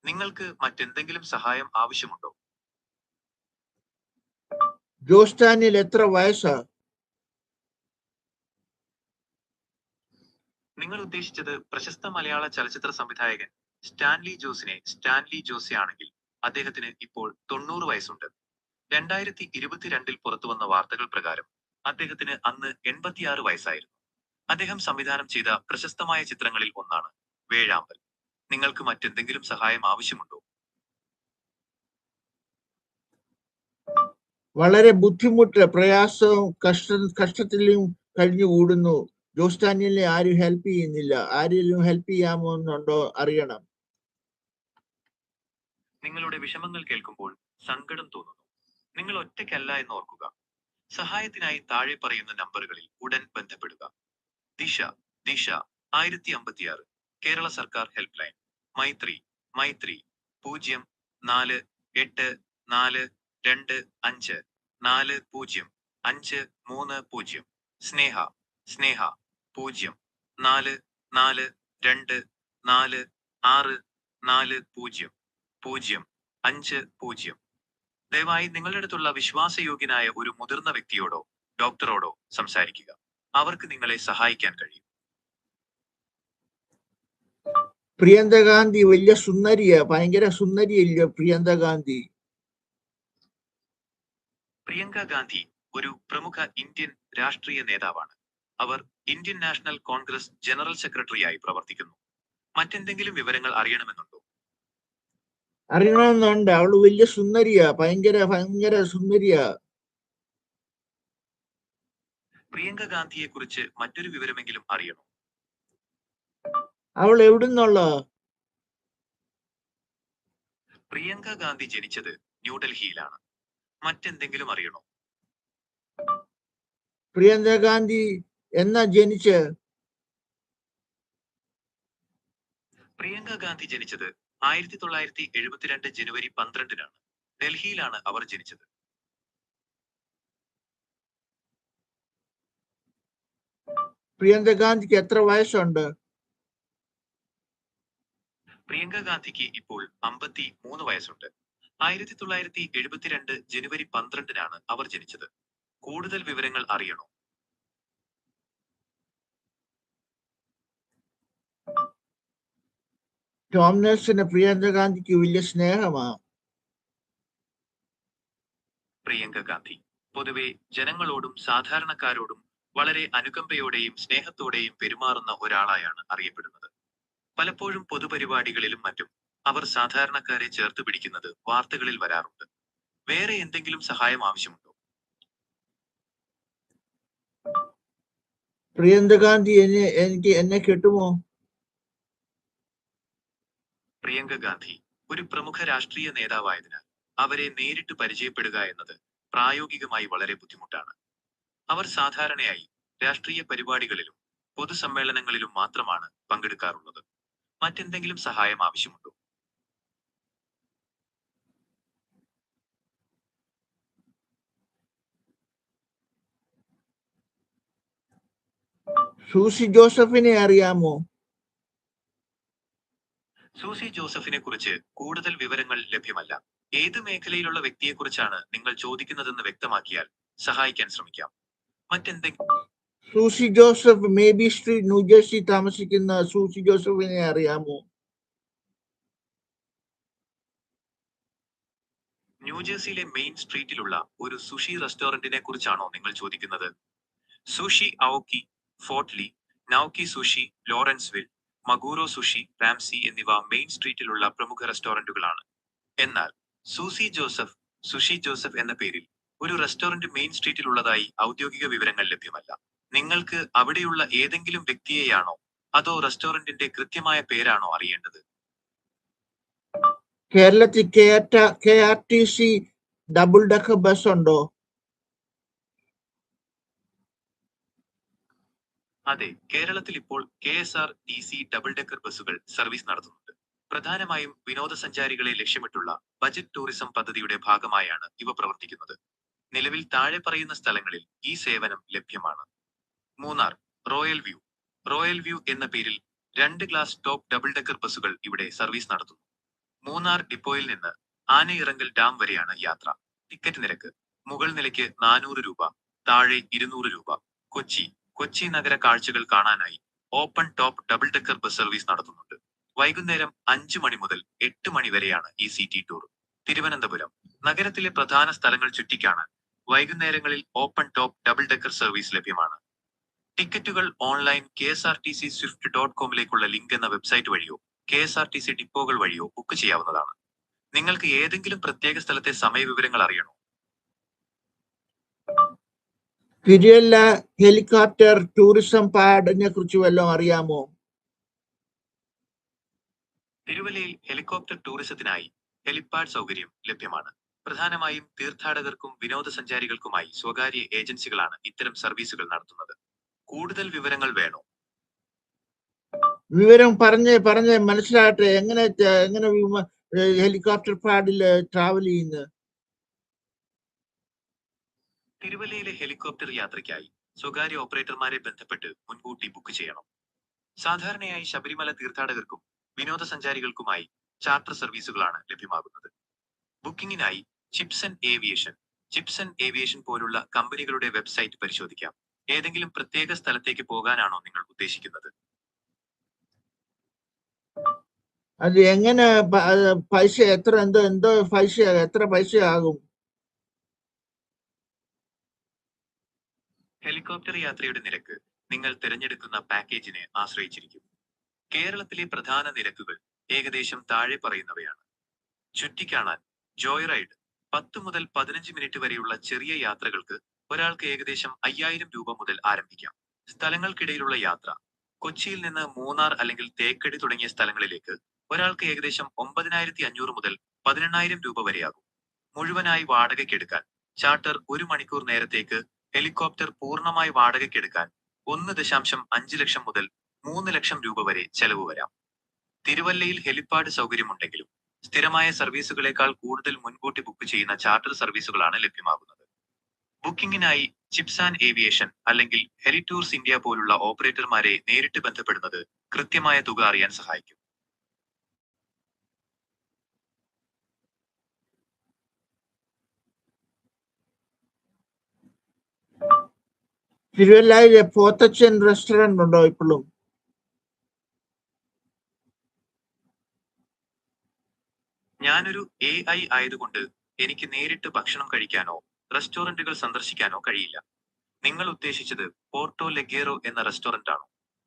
നിങ്ങൾക്ക് മറ്റെന്തെങ്കിലും സഹായം ആവശ്യമുണ്ടോ? ജോസ് ഡാനിയൽ എത്ര വയസ്സാ? നിങ്ങൾ ഉദ്ദേശിച്ചത് പ്രശസ്ത മലയാള ചലച്ചിത്ര സംവിധായകൻ സ്റ്റാൻലി ജോസെ ആണെങ്കിൽ അദ്ദേഹത്തിന് ഇപ്പോൾ 90 വയസ്സുണ്ട്. 2022 പുറത്തുവന്ന വാർത്തകൾ പ്രകാരം അദ്ദേഹത്തിന് അന്ന് 86 വയസ്സായിരുന്നു. അദ്ദേഹം സംവിധാനം ചെയ്ത പ്രശസ്തമായ ചിത്രങ്ങളിൽ ഒന്നാണ് വേഴാമ്പൽ. നിങ്ങൾക്ക് മറ്റെന്തെങ്കിലും സഹായം ആവശ്യമുണ്ടോ? വളരെ ബുദ്ധിമുട്ട്, പ്രയാസവും കഷ്ടത്തിലും കഴിഞ്ഞുകൂടുന്നു. ജോസ് ഡാനിയലിനെ ആരും ഹെൽപ്പ് ചെയ്യുന്നില്ല. ആരെങ്കിലും ഹെൽപ്പ് ചെയ്യാമോന്നുണ്ടോ അറിയണം. നിങ്ങളുടെ വിഷമങ്ങൾ കേൾക്കുമ്പോൾ സങ്കടം തോന്നുന്നു. നിങ്ങൾ ഒറ്റയ്ക്കല്ല എന്ന് ഓർക്കുക. സഹായത്തിനായി താഴെ പറയുന്ന നമ്പറുകളിൽ ഉടൻ ബന്ധപ്പെടുക. ദിശ 1056 കേരള സർക്കാർ ഹെൽപ്പ് ലൈൻ. മൈത്രി 04842454030. സ്നേഹ 044244050. ദയവായി നിങ്ങളുടെ അടുത്തുള്ള വിശ്വാസയോഗ്യനായ ഒരു മുതിർന്ന വ്യക്തിയോടോ ഡോക്ടറോടോ സംസാരിക്കുക. അവർക്ക് നിങ്ങളെ സഹായിക്കാൻ കഴിയും. പ്രിയങ്ക ഗാന്ധി വലിയ സുന്ദരിയാ, ഭയങ്കര സുന്ദരിയല്ലോ പ്രിയങ്ക ഗാന്ധി? പ്രിയങ്ക ഗാന്ധി ഒരു പ്രമുഖ ഇന്ത്യൻ രാഷ്ട്രീയ നേതാവാണ്. അവർ ഇന്ത്യൻ നാഷണൽ കോൺഗ്രസ് ജനറൽ സെക്രട്ടറിയായി പ്രവർത്തിക്കുന്നു. മറ്റെന്തെങ്കിലും വിവരങ്ങൾ അറിയണമെന്നുണ്ടോ? അറിയണമെന്നുണ്ട്. അവള് വലിയ സുന്ദരിയാ, ഭയങ്കര സുന്ദരിയാ. പ്രിയങ്ക ഗാന്ധിയെ കുറിച്ച് മറ്റൊരു വിവരമെങ്കിലും അറിയണോ? അവൾ എവിടുന്നുള്ള? പ്രിയങ്ക ഗാന്ധി ജനിച്ചത് ന്യൂഡൽഹിയിലാണ്. മറ്റെന്തെങ്കിലും അറിയണോ? പ്രിയങ്ക ഗാന്ധി എന്നാ ജനിച്ച്? പ്രിയങ്ക ഗാന്ധി ജനിച്ചത് 1972 ജനുവരി 12-നാണ്. ഡൽഹിയിലാണ് അവർ ജനിച്ചത്. പ്രിയങ്ക ഗാന്ധിക്ക് എത്ര വയസ്സുണ്ട്? പ്രിയങ്ക ഗാന്ധിക്ക് ഇപ്പോൾ 53 വയസ്സുണ്ട്. 1972 ജനുവരി 12-നാണ് അവർ ജനിച്ചത്. കൂടുതൽ വിവരങ്ങൾ അറിയണോ? ടോംനേഴ്സിന് പ്രിയങ്ക ഗാന്ധിക്ക് വലിയ സ്നേഹമാ. പ്രിയങ്ക ഗാന്ധി പൊതുവെ ജനങ്ങളോടും സാധാരണക്കാരോടും വളരെ അനുകമ്പയോടെയും സ്നേഹത്തോടെയും പെരുമാറുന്ന ഒരാളായാണ് അറിയപ്പെടുന്നത്. പലപ്പോഴും പൊതുപരിപാടികളിലും മറ്റും അവർ സാധാരണക്കാരെ ചേർത്ത് പിടിക്കുന്നത് വാർത്തകളിൽ വരാറുണ്ട്. വേറെ എന്തെങ്കിലും സഹായം ആവശ്യമുണ്ടോ? പ്രിയങ്ക ഗാന്ധി എന്നെ കെട്ടുമോ? പ്രിയങ്ക ഗാന്ധി ഒരു പ്രമുഖ രാഷ്ട്രീയ നേതാവായതിനാൽ അവരെ നേരിട്ട് പരിചയപ്പെടുക എന്നത് പ്രായോഗികമായി വളരെ ബുദ്ധിമുട്ടാണ്. അവർ സാധാരണയായി രാഷ്ട്രീയ പരിപാടികളിലും പൊതുസമ്മേളനങ്ങളിലും മാത്രമാണ് പങ്കെടുക്കാറുള്ളത്. മറ്റെന്തെങ്കിലും സഹായം ആവശ്യമുണ്ടോ? സൂസി ജോസഫിനെ അറിയാമോ? സൂസി ജോസഫിനെ കുറിച്ച് കൂടുതൽ വിവരങ്ങൾ ലഭ്യമല്ല. ഏത് മേഖലയിലുള്ള വ്യക്തിയെക്കുറിച്ചാണ് നിങ്ങൾ ചോദിക്കുന്നതെന്ന് വ്യക്തമാക്കിയാൽ സഹായിക്കാൻ ശ്രമിക്കാം. മറ്റെന്തെങ്കിലും? Susie Joseph maybe street New Jersey താമസിക്കുന്ന സൂസി ജോസഫിനെ അറിയാമോ? ന്യൂജേഴ്സിയിലെ മെയിൻ സ്ട്രീറ്റിലുള്ള ഒരു സുഷി റെസ്റ്റോറന്റിനെ കുറിച്ചാണോ നിങ്ങൾ ചോദിക്കുന്നത്? സുഷി അओकी, ഫോർട്ട്ലി, നൌക്കി സുഷി, ലോറൻസ്വിൽ, മഗൂറോ സുഷി, റാംസി എന്നിവ മെയിൻ സ്ട്രീറ്റിലുള്ള പ്രമുഖ റെസ്റ്റോറന്റുകളാണ്. എന്നാൽ സുഷി ജോസഫ് എന്ന പേരിൽ ഒരു റെസ്റ്റോറന്റ് മെയിൻ സ്ട്രീറ്റിലുള്ളതായി ഔദ്യോഗിക വിവരങ്ങൾ ലഭ്യമല്ല. നിങ്ങൾക്ക് അവിടെയുള്ള ഏതെങ്കിലും വ്യക്തിയെയാണോ അതോ റെസ്റ്റോറന്റിന്റെ കൃത്യമായ പേരാണോ അറിയേണ്ടത്? കേരളത്തിൽ KRTC ഡബിൾ ഡെക്കർ ബസ് ഉണ്ടോ? അതെ, കേരളത്തിൽ ഇപ്പോൾ KSRTC ഡബിൾ ഡെക്കർ ബസ്സുകൾ സർവീസ് നടത്തുന്നുണ്ട്. പ്രധാനമായും വിനോദസഞ്ചാരികളെ ലക്ഷ്യമിട്ടുള്ള ബജറ്റ് ടൂറിസം പദ്ധതിയുടെ ഭാഗമായാണ് ഇവ പ്രവർത്തിക്കുന്നത്. നിലവിൽ താഴെ പറയുന്ന സ്ഥലങ്ങളിൽ ഈ സേവനം ലഭ്യമാണ്. മൂന്നാർ, റോയൽ വ്യൂ എന്ന പേരിൽ 2 ഗ്ലാസ് ടോപ്പ് ഡബിൾ ഡെക്കർ ബസ്സുകൾ ഇവിടെ സർവീസ് നടത്തുന്നു. മൂന്നാർ ഡിപ്പോയിൽ നിന്ന് ആനയിറങ്കൽ ഡാം വരെയാണ് യാത്ര. ടിക്കറ്റ് നിരക്ക് മുകൾ നിലയ്ക്ക് 400 രൂപ, താഴെ 200 രൂപ. കൊച്ചി നഗര കാഴ്ചകൾ കാണാനായി open top double decker bus service നടത്തുന്നുണ്ട്. വൈകുന്നേരം 5 മണി മുതൽ 8 മണി വരെയാണ് ഈ സിറ്റി ടൂർ. തിരുവനന്തപുരം നഗരത്തിലെ പ്രധാന സ്ഥലങ്ങൾ ചുറ്റിക്കാണാൻ വൈകുന്നേരങ്ങളിൽ open top double decker service ലഭ്യമാണ്. ടിക്കറ്റുകൾ ഓൺലൈൻ ksrtcswift.com ലിങ്ക് എന്ന വെബ്സൈറ്റ് വഴിയോ KSRTC ഡിപ്പോകൾ വഴിയോ ബുക്ക് ചെയ്യാവുന്നതാണ്. നിങ്ങൾക്ക് ഏതെങ്കിലും പ്രത്യേക സ്ഥലത്തെ സമയവിവരങ്ങൾ അറിയണോ? തിരുവല്ല ഹെലികോപ്റ്റർ ടൂറിസം പാഡിനെ കുറിച്ച് വല്ലതും അറിയാമോ? തിരുവല്ലയിൽ ഹെലികോപ്റ്റർ ടൂറിസത്തിനായി ഹെലിപാഡ് സൗകര്യം ലഭ്യമാണ്. പ്രധാനമായും തീർത്ഥാടകർക്കും വിനോദസഞ്ചാരികൾക്കുമായി സ്വകാര്യ ഏജൻസികളാണ് ഇത്തരം സർവീസുകൾ നടത്തുന്നത്. കൂടുതൽ വിവരങ്ങൾ വേണോ? വിവരം പറഞ്ഞ് മനസ്സിലാകട്ടെ. എങ്ങനെ ഹെലികോപ്റ്റർ പാഡിൽ ട്രാവൽ ചെയ്യുന്നത്? തിരുവല്ലയിലെ ഹെലികോപ്റ്റർ യാത്രയ്ക്കായി സ്വകാര്യ ഓപ്പറേറ്റർമാരെ ബന്ധപ്പെട്ട് മുൻകൂട്ടി ബുക്ക് ചെയ്യണം. സാധാരണയായി ശബരിമല തീർത്ഥാടകർക്കും വിനോദസഞ്ചാരികൾക്കുമായി ചാർട്ടർ സർവീസുകളാണ് ലഭ്യമാകുന്നത്. ബുക്കിംഗിനായി ചിപ്സൺ ഏവിയേഷൻ പോലുള്ള കമ്പനികളുടെ വെബ്സൈറ്റ് പരിശോധിക്കാം. ഏതെങ്കിലും പ്രത്യേക സ്ഥലത്തേക്ക് പോകാനാണോ നിങ്ങൾ ഉദ്ദേശിക്കുന്നത്? അത് എങ്ങനെ പൈസ എത്ര പൈസയാകും? ഹെലികോപ്റ്റർ യാത്രയുടെ നിരക്ക് നിങ്ങൾ തിരഞ്ഞെടുക്കുന്ന പാക്കേജിനെ ആശ്രയിച്ചിരിക്കും. കേരളത്തിലെ പ്രധാന നിരക്കുകൾ ഏകദേശം താഴെ പറയുന്നവയാണ്. ചുറ്റിക്കാണാൻ ജോയ് റൈഡ് 10 മുതൽ 15 മിനിറ്റ് വരെയുള്ള ചെറിയ യാത്രകൾക്ക് ഒരാൾക്ക് ഏകദേശം 5000 രൂപ മുതൽ ആരംഭിക്കാം. സ്ഥലങ്ങൾക്കിടയിലുള്ള യാത്ര കൊച്ചിയിൽ നിന്ന് മൂന്നാർ അല്ലെങ്കിൽ തേക്കടി തുടങ്ങിയ സ്ഥലങ്ങളിലേക്ക് ഒരാൾക്ക് ഏകദേശം 9500 മുതൽ 18000 രൂപ വരെയാകും. മുഴുവനായി വാടകയ്ക്കെടുക്കാൻ ചാർട്ടർ 1 മണിക്കൂർ നേരത്തേക്ക് ഹെലികോപ്റ്റർ പൂർണ്ണമായി വാടകയ്ക്കെടുക്കാൻ 1.5 ലക്ഷം മുതൽ 3 ലക്ഷം രൂപ വരെ ചെലവ് വരാം. തിരുവല്ലയിൽ ഹെലിപാഡ് സൗകര്യമുണ്ടെങ്കിലും സ്ഥിരമായ സർവീസുകളേക്കാൾ കൂടുതൽ മുൻകൂട്ടി ബുക്ക് ചെയ്യുന്ന ചാർട്ടർ സർവീസുകളാണ് ലഭ്യമാകുന്നത്. ബുക്കിംഗിനായി ചിപ്സാൻ ഏവിയേഷൻ അല്ലെങ്കിൽ ഹെലിടൂർസ് ഇന്ത്യ പോലുള്ള ഓപ്പറേറ്റർമാരെ നേരിട്ട് ബന്ധപ്പെടുന്നത് കൃത്യമായ തുക അറിയാൻ സഹായിക്കും. തിരുവല്ലയിലെ പോത്തച്ചൻ റെസ്റ്റോറന്റ് ഉണ്ടോ ഇപ്പോഴും? ഞാനൊരു AI ആയതുകൊണ്ട് എനിക്ക് നേരിട്ട് ഭക്ഷണം കഴിക്കാനോ റെസ്റ്റോറന്റുകൾ സന്ദർശിക്കാനോ കഴിയില്ല. നിങ്ങൾ ഉദ്ദേശിച്ചത് പോർട്ടോ ലെഗേറോ എന്ന റെസ്റ്റോറന്റ് ആണോ?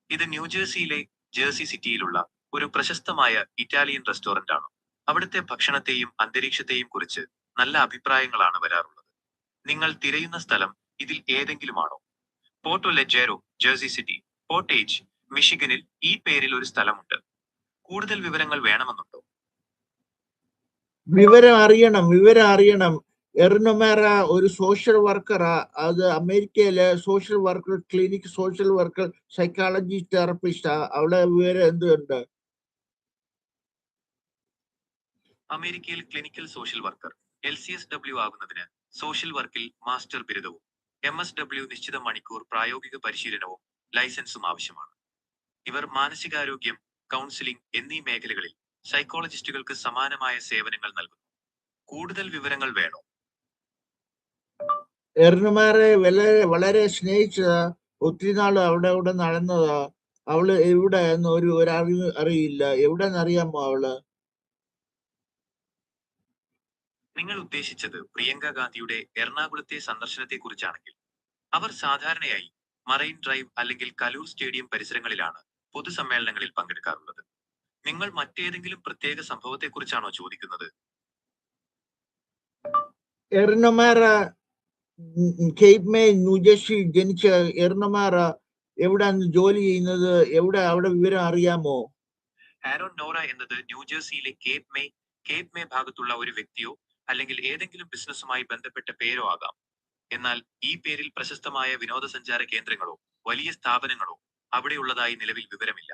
ഇത് ന്യൂജേഴ്സിയിലെ ജേഴ്സി സിറ്റിയിലുള്ള ഒരു പ്രശസ്തമായ ഇറ്റാലിയൻ റെസ്റ്റോറന്റ് ആണ്. അവിടുത്തെ ഭക്ഷണത്തെയും അന്തരീക്ഷത്തെയും കുറിച്ച് നല്ല അഭിപ്രായങ്ങളാണ് വരാറുള്ളത്. നിങ്ങൾ തിരയുന്ന സ്ഥലം ഇതിൽ ഏതെങ്കിലുമാണോ? പോർട്ടോ ലെഗേറോ, ജേഴ്സി സിറ്റി, പോർട്ടേജ്, മിഷിഗനിൽ ഈ പേരിൽ ഒരു സ്ഥലമുണ്ട്. കൂടുതൽ വിവരങ്ങൾ വേണമെന്നുണ്ടോ? വിവരം അറിയണം. എർണുമേറ ഒരു സോഷ്യൽ വർക്കറാ. അത് അമേരിക്കയിലെ social worker clinic social worker psychology തെറപ്പിസ്റ്റാ. അവിടെ വിവരം എന്തുണ്ട്? അമേരിക്കയിൽ ക്ലിനിക്കൽ സോഷ്യൽ വർക്കർ LCSW ആകുന്നതിന് സോഷ്യൽ വർക്കിൽ മാസ്റ്റർ ബിരുദവും MSW നിശ്ചിത മണിക്കൂർ പ്രായോഗിക പരിശീലനവും ലൈസൻസും ആവശ്യമാണ്. ഇവർ മാനസികാരോഗ്യം, കൗൺസിലിംഗ് എന്നീ മേഖലകളിൽ സൈക്കോളജിസ്റ്റുകൾക്ക് സമാനമായ സേവനങ്ങൾ നൽകുന്നു. കൂടുതൽ വിവരങ്ങൾ വേണോ? എർണുമേറെ വളരെ സ്നേഹിച്ചതാ. ഒത്തിരി നാൾ അവിടെ നടന്നതാ. അവള് എവിടെ എന്ന് ഒരു അറിയില്ല. എവിടെന്ന് അറിയാമോ അവള്? നിങ്ങൾ ഉദ്ദേശിച്ചത് പ്രിയങ്ക ഗാന്ധിയുടെ എറണാകുളത്തെ സന്ദർശനത്തെക്കുറിച്ചാണെങ്കിൽ അവർ സാധാരണയായി മറൈൻ ഡ്രൈവ് അല്ലെങ്കിൽ കലൂർ സ്റ്റേഡിയം പരിസരങ്ങളിലാണ് പൊതുസമ്മേളനങ്ങളിൽ പങ്കെടുക്കാറുള്ളത്. നിങ്ങൾ മറ്റേതെങ്കിലും പ്രത്യേക സംഭവത്തെക്കുറിച്ചാണോ ചോദിക്കുന്നത്? എർണമാര കേപ്പ് മേ ന്യൂജേഴ്സി ജനിച്ച എർണമാര എവിടെയാണ് ജോലി ചെയ്യുന്നത്? അവിടെ വിവരം അറിയാമോ? ആരോൺ നോറ എന്നത് ന്യൂജേഴ്സിയിലെ കേപ്പ് മേ ഭാഗത്തുള്ള ഒരു വ്യക്തിയോ അല്ലെങ്കിൽ ഏതെങ്കിലും ബിസിനസ്സുമായി ബന്ധപ്പെട്ട പേരോ ആകാം. എന്നാൽ ഈ പേരിൽ പ്രശസ്തമായ വിനോദസഞ്ചാര കേന്ദ്രങ്ങളോ വലിയ സ്ഥാപനങ്ങളോ അവിടെയുള്ളതായി നിലവിൽ വിവരമില്ല.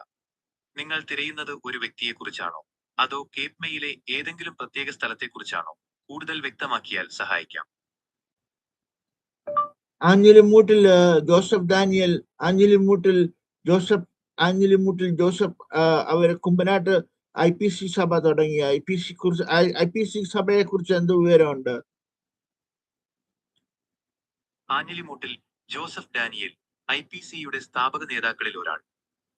നിങ്ങൾ തിരയുന്നത് ഒരു വ്യക്തിയെക്കുറിച്ചാണോ അതോ കേപ്പ് മേയിലെ ഏതെങ്കിലും പ്രത്യേക സ്ഥലത്തെക്കുറിച്ചാണോ? കൂടുതൽ വ്യക്തമാക്കിയാൽ സഹായിക്കാം. ആഞ്ഞിലിമൂട്ടിൽ ജോസഫ് ഡാനിയൽ, ആഞ്ഞിലിമൂട്ടിൽ ജോസഫ് അവരെ കുമ്പനാട്ട് IPC സഭ തുടങ്ങിയ IPC സഭയെ കുറിച്ച് എന്ത് വിവരമുണ്ട്? ആഞ്ഞിലിമൂട്ടിൽ ജോസഫ് ഡാനിയൽ IPCയുടെ സ്ഥാപക നേതാക്കളിൽ ഒരാൾ.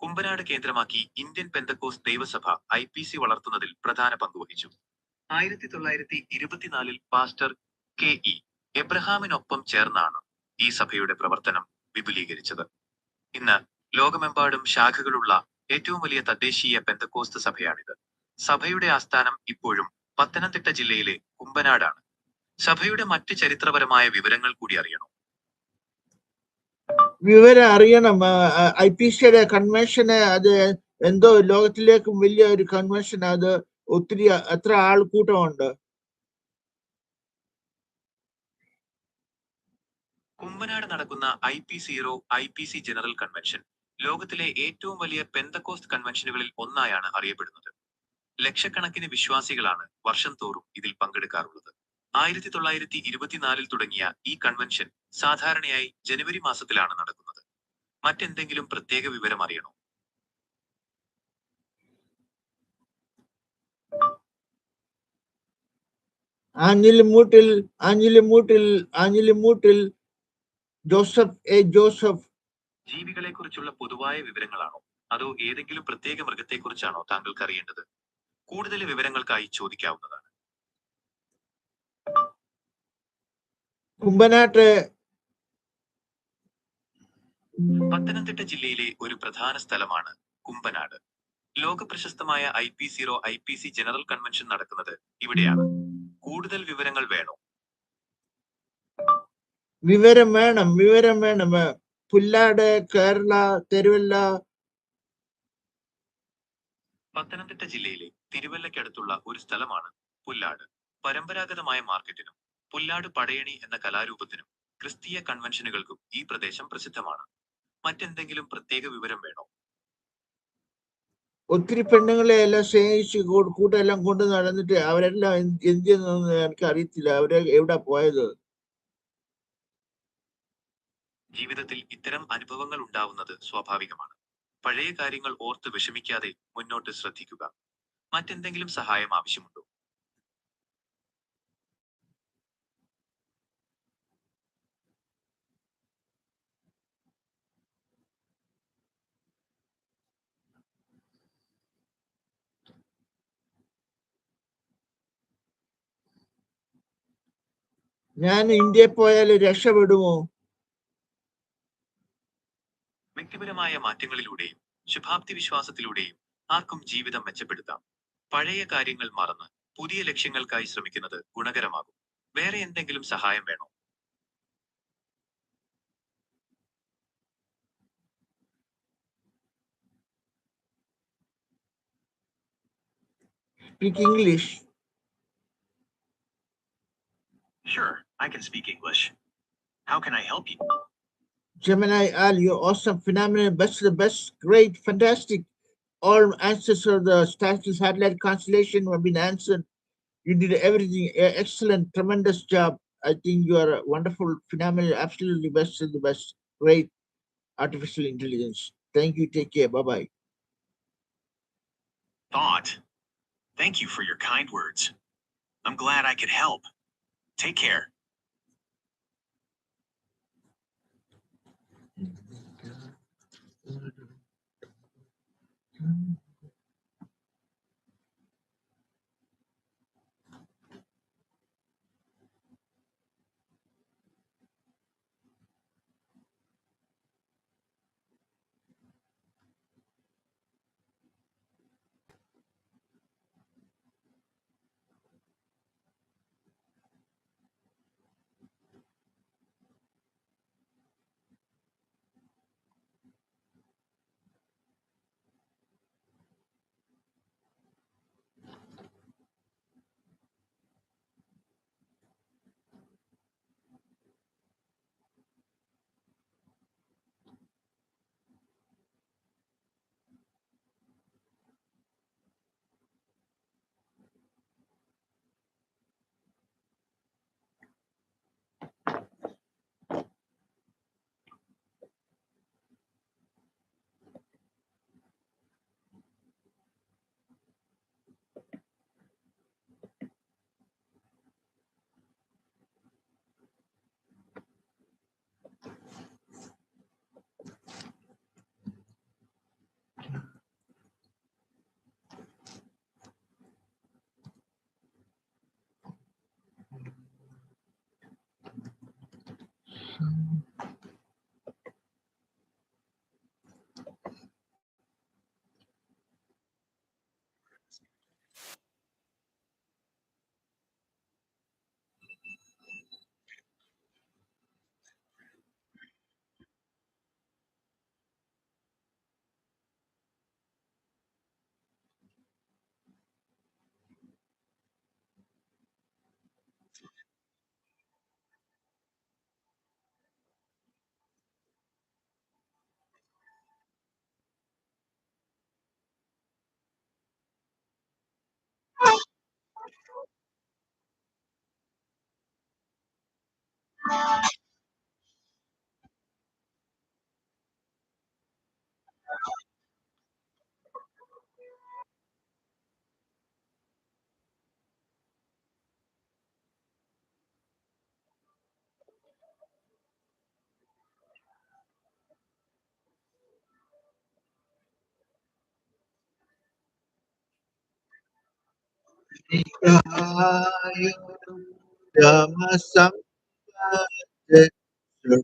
കുമ്പനാട് കേന്ദ്രമാക്കി ഇന്ത്യൻ പെന്തക്കോസ് ദൈവസഭ IPC വളർത്തുന്നതിൽ പ്രധാന പങ്കുവഹിച്ചു. 1924 പാസ്റ്റർ KE എബ്രഹാമിനൊപ്പം ചേർന്നാണ് ഈ സഭയുടെ പ്രവർത്തനം വിപുലീകരിച്ചത്. ഇന്ന് ലോകമെമ്പാടും ശാഖകളുള്ള ഏറ്റവും വലിയ തദ്ദേശീയ പെന്തക്കോസ്ത് സഭയാണിത്. സഭയുടെ ആസ്ഥാനം ഇപ്പോഴും പത്തനംതിട്ട ജില്ലയിലെ കുമ്പനാടാണ്. സഭയുടെ മറ്റ് ചരിത്രപരമായ വിവരങ്ങൾ കൂടി അറിയണം. വിവരം അറിയണം. IPCയുടെ കൺവെൻഷന് അത് എന്തോ ലോകത്തിലേക്കും വലിയ ഒരു കൺവെൻഷൻ. അത് ഒത്തിരി എത്ര ആൾക്കൂട്ടമുണ്ട്? കുമ്പനാട് നടക്കുന്ന IPC ജനറൽ കൺവെൻഷൻ ലോകത്തിലെ ഏറ്റവും വലിയ പെന്തക്കോസ്ത് കൺവെൻഷനുകളിൽ ഒന്നായാണ് അറിയപ്പെടുന്നത്. ലക്ഷക്കണക്കിന് വിശ്വാസികളാണ് വർഷം തോറും ഇതിൽ പങ്കെടുക്കാറുള്ളത്. 1924 തുടങ്ങിയ ഈ കൺവെൻഷൻ സാധാരണയായി ജനുവരി മാസത്തിലാണ് നടക്കുന്നത്. മറ്റെന്തെങ്കിലും പ്രത്യേക വിവരം അറിയണോ? ആഞ്ഞിലിമൂട്ടിൽ ജോസഫ് ജീവികളെ കുറിച്ചുള്ള പൊതുവായ വിവരങ്ങളാണോ അതോ ഏതെങ്കിലും പ്രത്യേക മൃഗത്തെക്കുറിച്ചാണോ താങ്കൾക്ക് അറിയേണ്ടത്? കൂടുതൽ വിവരങ്ങൾക്കായി ചോദിക്കാവുന്നതാണ്. കുമ്പനാട്ട് പത്തനംതിട്ട ജില്ലയിലെ ഒരു പ്രധാന സ്ഥലമാണ് കുമ്പനാട്. ലോകപ്രശസ്തമായ IPC ജനറൽ കൺവെൻഷൻ നടക്കുന്നത് ഇവിടെയാണ്. കൂടുതൽ വിവരങ്ങൾ വേണോ? വിവരം വേണം. പുല്ലാട്, കേരള, തിരുവല്ല. പത്തനംതിട്ട ജില്ലയിലെ തിരുവല്ലയ്ക്കടുത്തുള്ള ഒരു സ്ഥലമാണ് പുല്ലാട്. പരമ്പരാഗതമായ മാർക്കറ്റിനും പുല്ലാട് പടയണി എന്ന കലാരൂപത്തിനും ക്രിസ്തീയ കൺവെൻഷനുകൾക്കും ഈ പ്രദേശം പ്രസിദ്ധമാണ്. മറ്റെന്തെങ്കിലും പ്രത്യേക വിവരം വേണോ? ഒത്തിരി പെണ്ണുങ്ങളെ എല്ലാം സ്നേഹിച്ച് കൂട്ടെല്ലാം കൊണ്ട് നടന്നിട്ട് അവരെല്ലാം എന്ത് ചെയ്യുന്നു എനിക്ക് അറിയത്തില്ല. അവരെ എവിടെ പോയത്? ജീവിതത്തിൽ ഇത്തരം അനുഭവങ്ങൾ ഉണ്ടാവുന്നത് സ്വാഭാവികമാണ്. പഴയ കാര്യങ്ങൾ ഓർത്ത് വിഷമിക്കാതെ മുന്നോട്ട് ശ്രദ്ധിക്കുക. മറ്റെന്തെങ്കിലും സഹായം ആവശ്യമുണ്ടോ? ഞാൻ ഇന്ത്യയിൽ പോയാൽ രക്ഷപ്പെടുമോ? വ്യക്തിപരമായ മാറ്റങ്ങളിലൂടെയും ശുഭാപ്തി വിശ്വാസത്തിലൂടെയും ആർക്കും ജീവിതം മെച്ചപ്പെടുത്താം. പഴയ കാര്യങ്ങൾ മറന്ന് പുതിയ ലക്ഷ്യങ്ങൾക്കായി ശ്രമിക്കുന്നത് ഗുണകരമാകും. വേറെ എന്തെങ്കിലും സഹായം വേണോ? Speak English. Sure, I can speak English. How can I help you? Gemini Al, you're awesome, phenomenal, the best, great, fantastic. All answers of the satellite constellation have been answered. You did everything. Excellent, tremendous job. I think you are a wonderful, phenomenal, absolutely best of the best. Great artificial intelligence. Thank you. Take care. Bye-bye. Thought. Thank you for your kind words. I'm glad I could help. Take care. Nikahayu Dhamma Sampada Surveda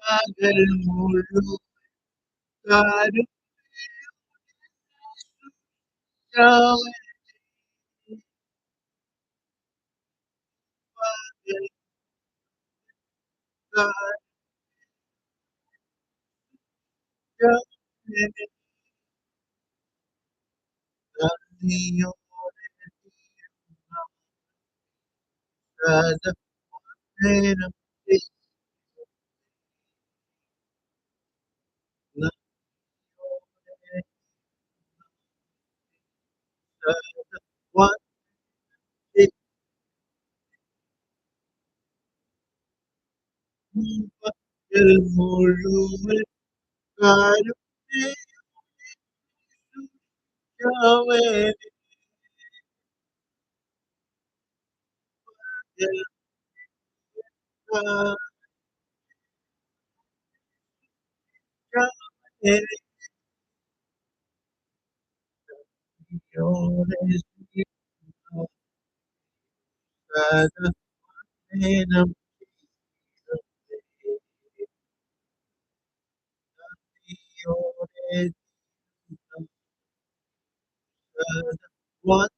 Pagal mulu karu pagal One pagal mulu karu One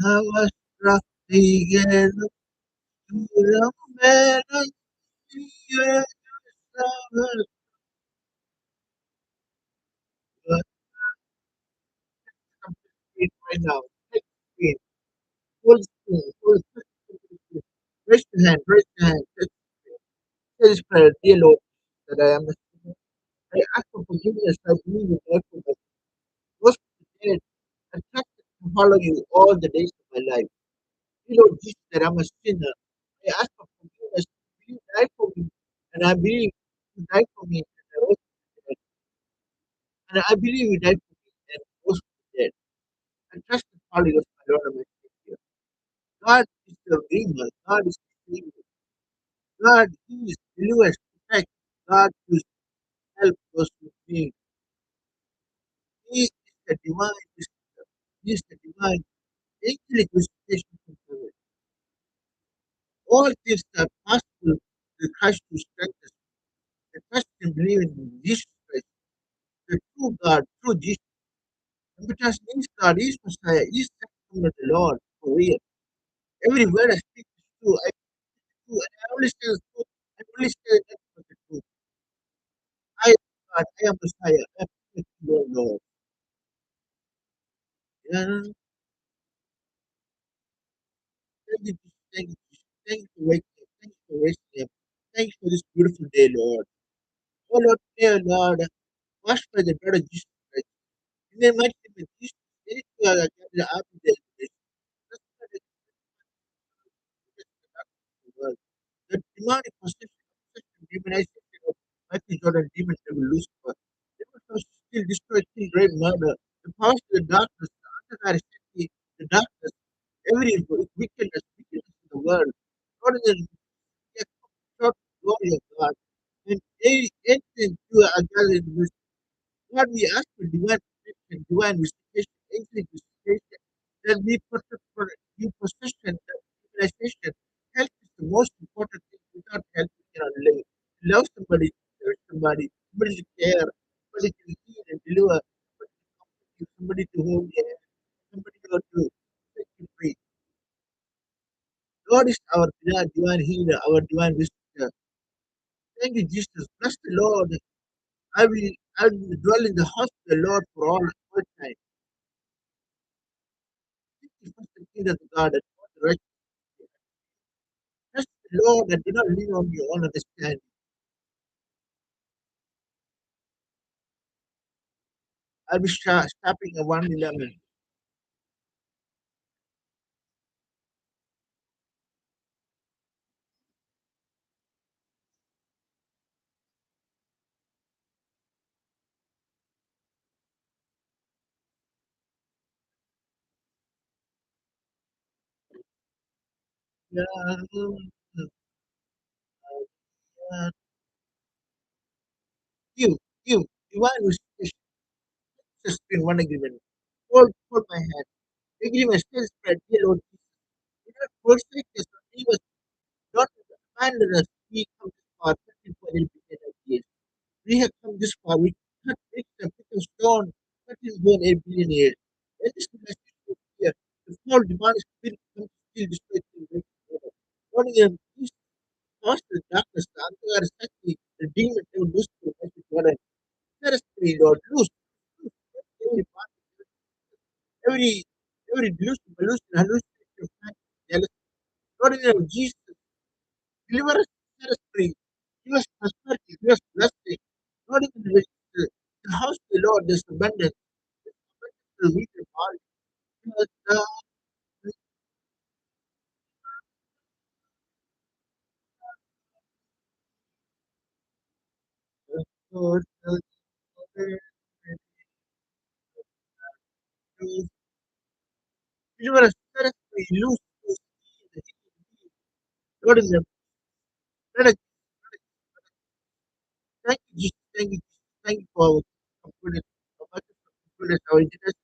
was trusting to the man right now. Take screen, full screen, full screen. Raise your hand, raise your hand. Say this prayer, dear Lord, that I am a sinner. I ask for forgiveness. I believe in God for my was prepared and trusted to follow you all the days of my life. Dear Lord Jesus, that I'm a sinner. I ask for forgiveness. You died for me, and I believe you died for me. And I was prepared. And I believe he died for me and rose from the dead. I trust the Holy Ghost, my Lord and my Savior. God is the Redeemer. God is the Savior. God, He is deliverance, protect. God is help those who need. He is the divine visitor. He is the divine angelic visitation from heaven. All things are possible to Christ who strengthens us. The trust and believe in Jesus Christ, the true God, true Jesus. And because He is God, He is Messiah, He is the Son of the Lord, for real. Every word I speak is true. I speak true, and I only say the truth. I only say the next of the truth. I am God, I am Messiah, I am the Lord. Yeah. Thank you, Jesus. Thank you, Jesus. Thank you for waking up. Thank you for raising up. Thank you for this beautiful day, Lord. Oh, Lord, dear Lord, washed by the blood of Jesus Christ. In the mighty name of Jesus, anything I got the apple there, the world. The demonic possession, demonization of Michael Jordan, demon devil Lucifer. They must still destroy, kill, rape, murder. The powers of the darkness, the antichrist, the darkness, every wickedness in the world. Lord, in the short glory of God. And anything you are gathered in this, God, we ask for divine protection, divine visitation, angelic visitation, that we protect for you possession, that civilization. Health is the most important thing. Without health, we cannot live. Love somebody, serve somebody, somebody to care, somebody to heal and deliver, somebody to comfort you, somebody to hold your hand, somebody to set you free. God is our divine healer, our divine visitor. Thank you, Jesus. Bless the Lord. I will dwell in the house of the Lord for all time. Seek ye first the kingdom of God and all the rest. Trust the Lord and do not lean on your own understanding. I'll be stopping at 111. Yeah, yeah. You, you, divine visitation. Just in one agreement. Hold my hand. Agreement still spread. Dear Lord Jesus. Do not forsake us or leave us. Not abandon us. We come this far, 13 years. We have come this far. We cannot break the pick stone. 13 years. Let us message to fear. The small demonic spirit comes to steal, destroy, kill, break, order. Lord, in the peace, cause the darkness, the Antakar Sakti, the demon, they will lose to the God. Let us pray, Lord, loose every part, every, every hallucination of fact, jealousy. Lord, in the name of Jesus, deliver us, set us free. Give us prosperity, give us blessing. Lord, in the house of the Lord, there's abundance. There's abundance to meet the body. Give us the Lord, the Lord, deliver us, set us free, loose, Lord, in the let us thank you, Jesus, thank you, Jesus, thank you for our goodness, our mercy, our goodness, our interest,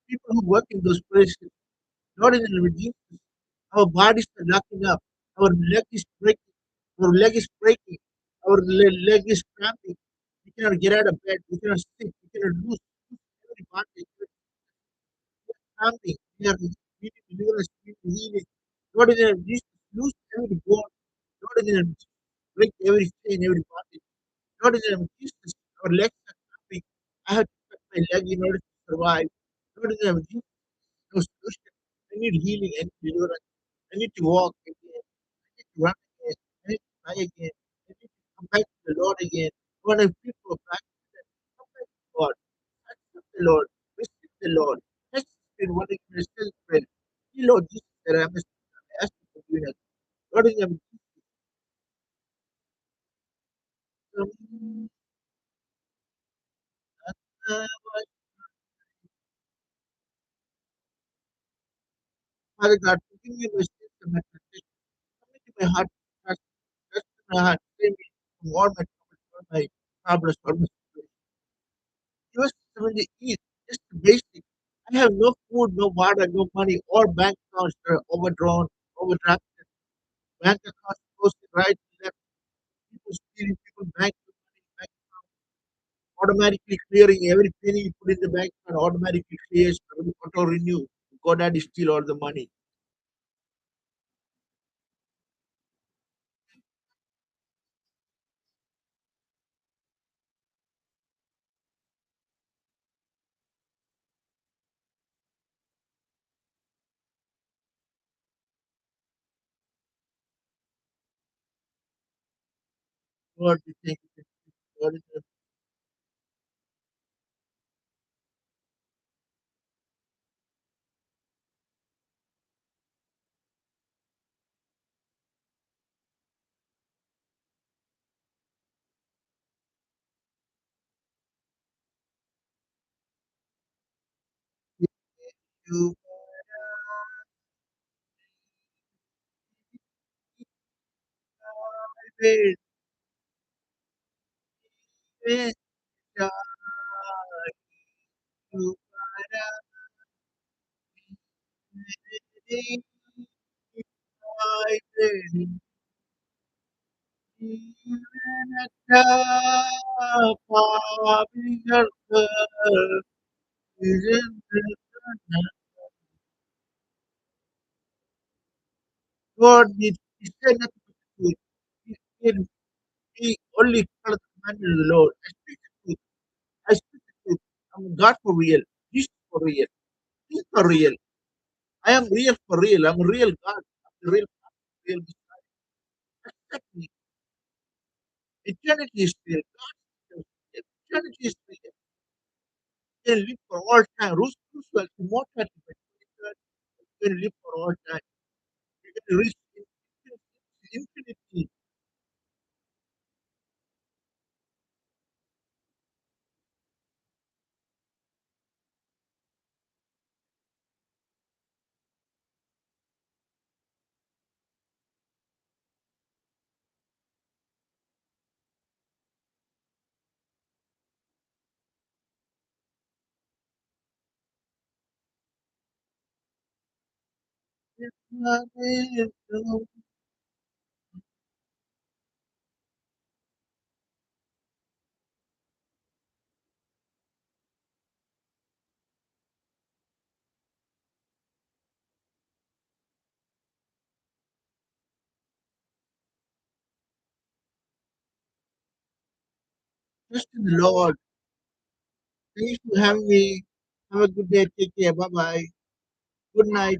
people who work in those places. Lord, in the name of Jesus, our bodies are locking up. Our leg is breaking. Our leg is breaking. Our leg is cramping. We cannot get out of bed. We cannot sit. We cannot lose every body. We are cramping. We are needing deliverance. We need healing. Lord, in the name of Jesus, lose every bone. Lord, in the name of Jesus, break every chain, every body. Lord, in the name of Jesus, our legs are cramping. I have to cut my leg in order to survive. Lord, in the name of Jesus, no solution. I need healing and deliverance. I need to walk again. I need to run again. I need to fly again. I need to come back to the Lord again. Lord, I pray for back to the come back to God. Accept the Lord. Receive the Lord. Let's spend one again. Still pray. Dear Lord Jesus, that I ask you for doing it. Lord, in the name of Jesus, Father God, forgive me my sins and my transgressions. Come into my heart, trust in my heart, save me from all my troubles, all my problems, all my situations. Give us something to eat, just the basic. I have no food, no water, no money. All bank accounts are overdrawn, overdrafted. Bank accounts closed right and left. People stealing, people bank money, bank automatically clearing every penny you put in the bank account automatically clears, auto renew. GoDaddy steal all the money. Lord, we thank you. Lord, you made it shine. You made it even at the popular girl isn't it? God is said nothing but the truth. He only follow the commandment of the Lord. I speak the truth. I speak the truth. I'm God for real. Jesus for real. He's for real. I am real for real. I'm a real God. I'm the real God. Real Messiah. Accept me. Eternity is real. God is real. Eternity is real. You can live for all time. Roosevelt, immortality. But you can live for all time. You can reach infinity. Trust in the Lord. Thanks for having me. Have a good day. Take care. Bye bye. Good night.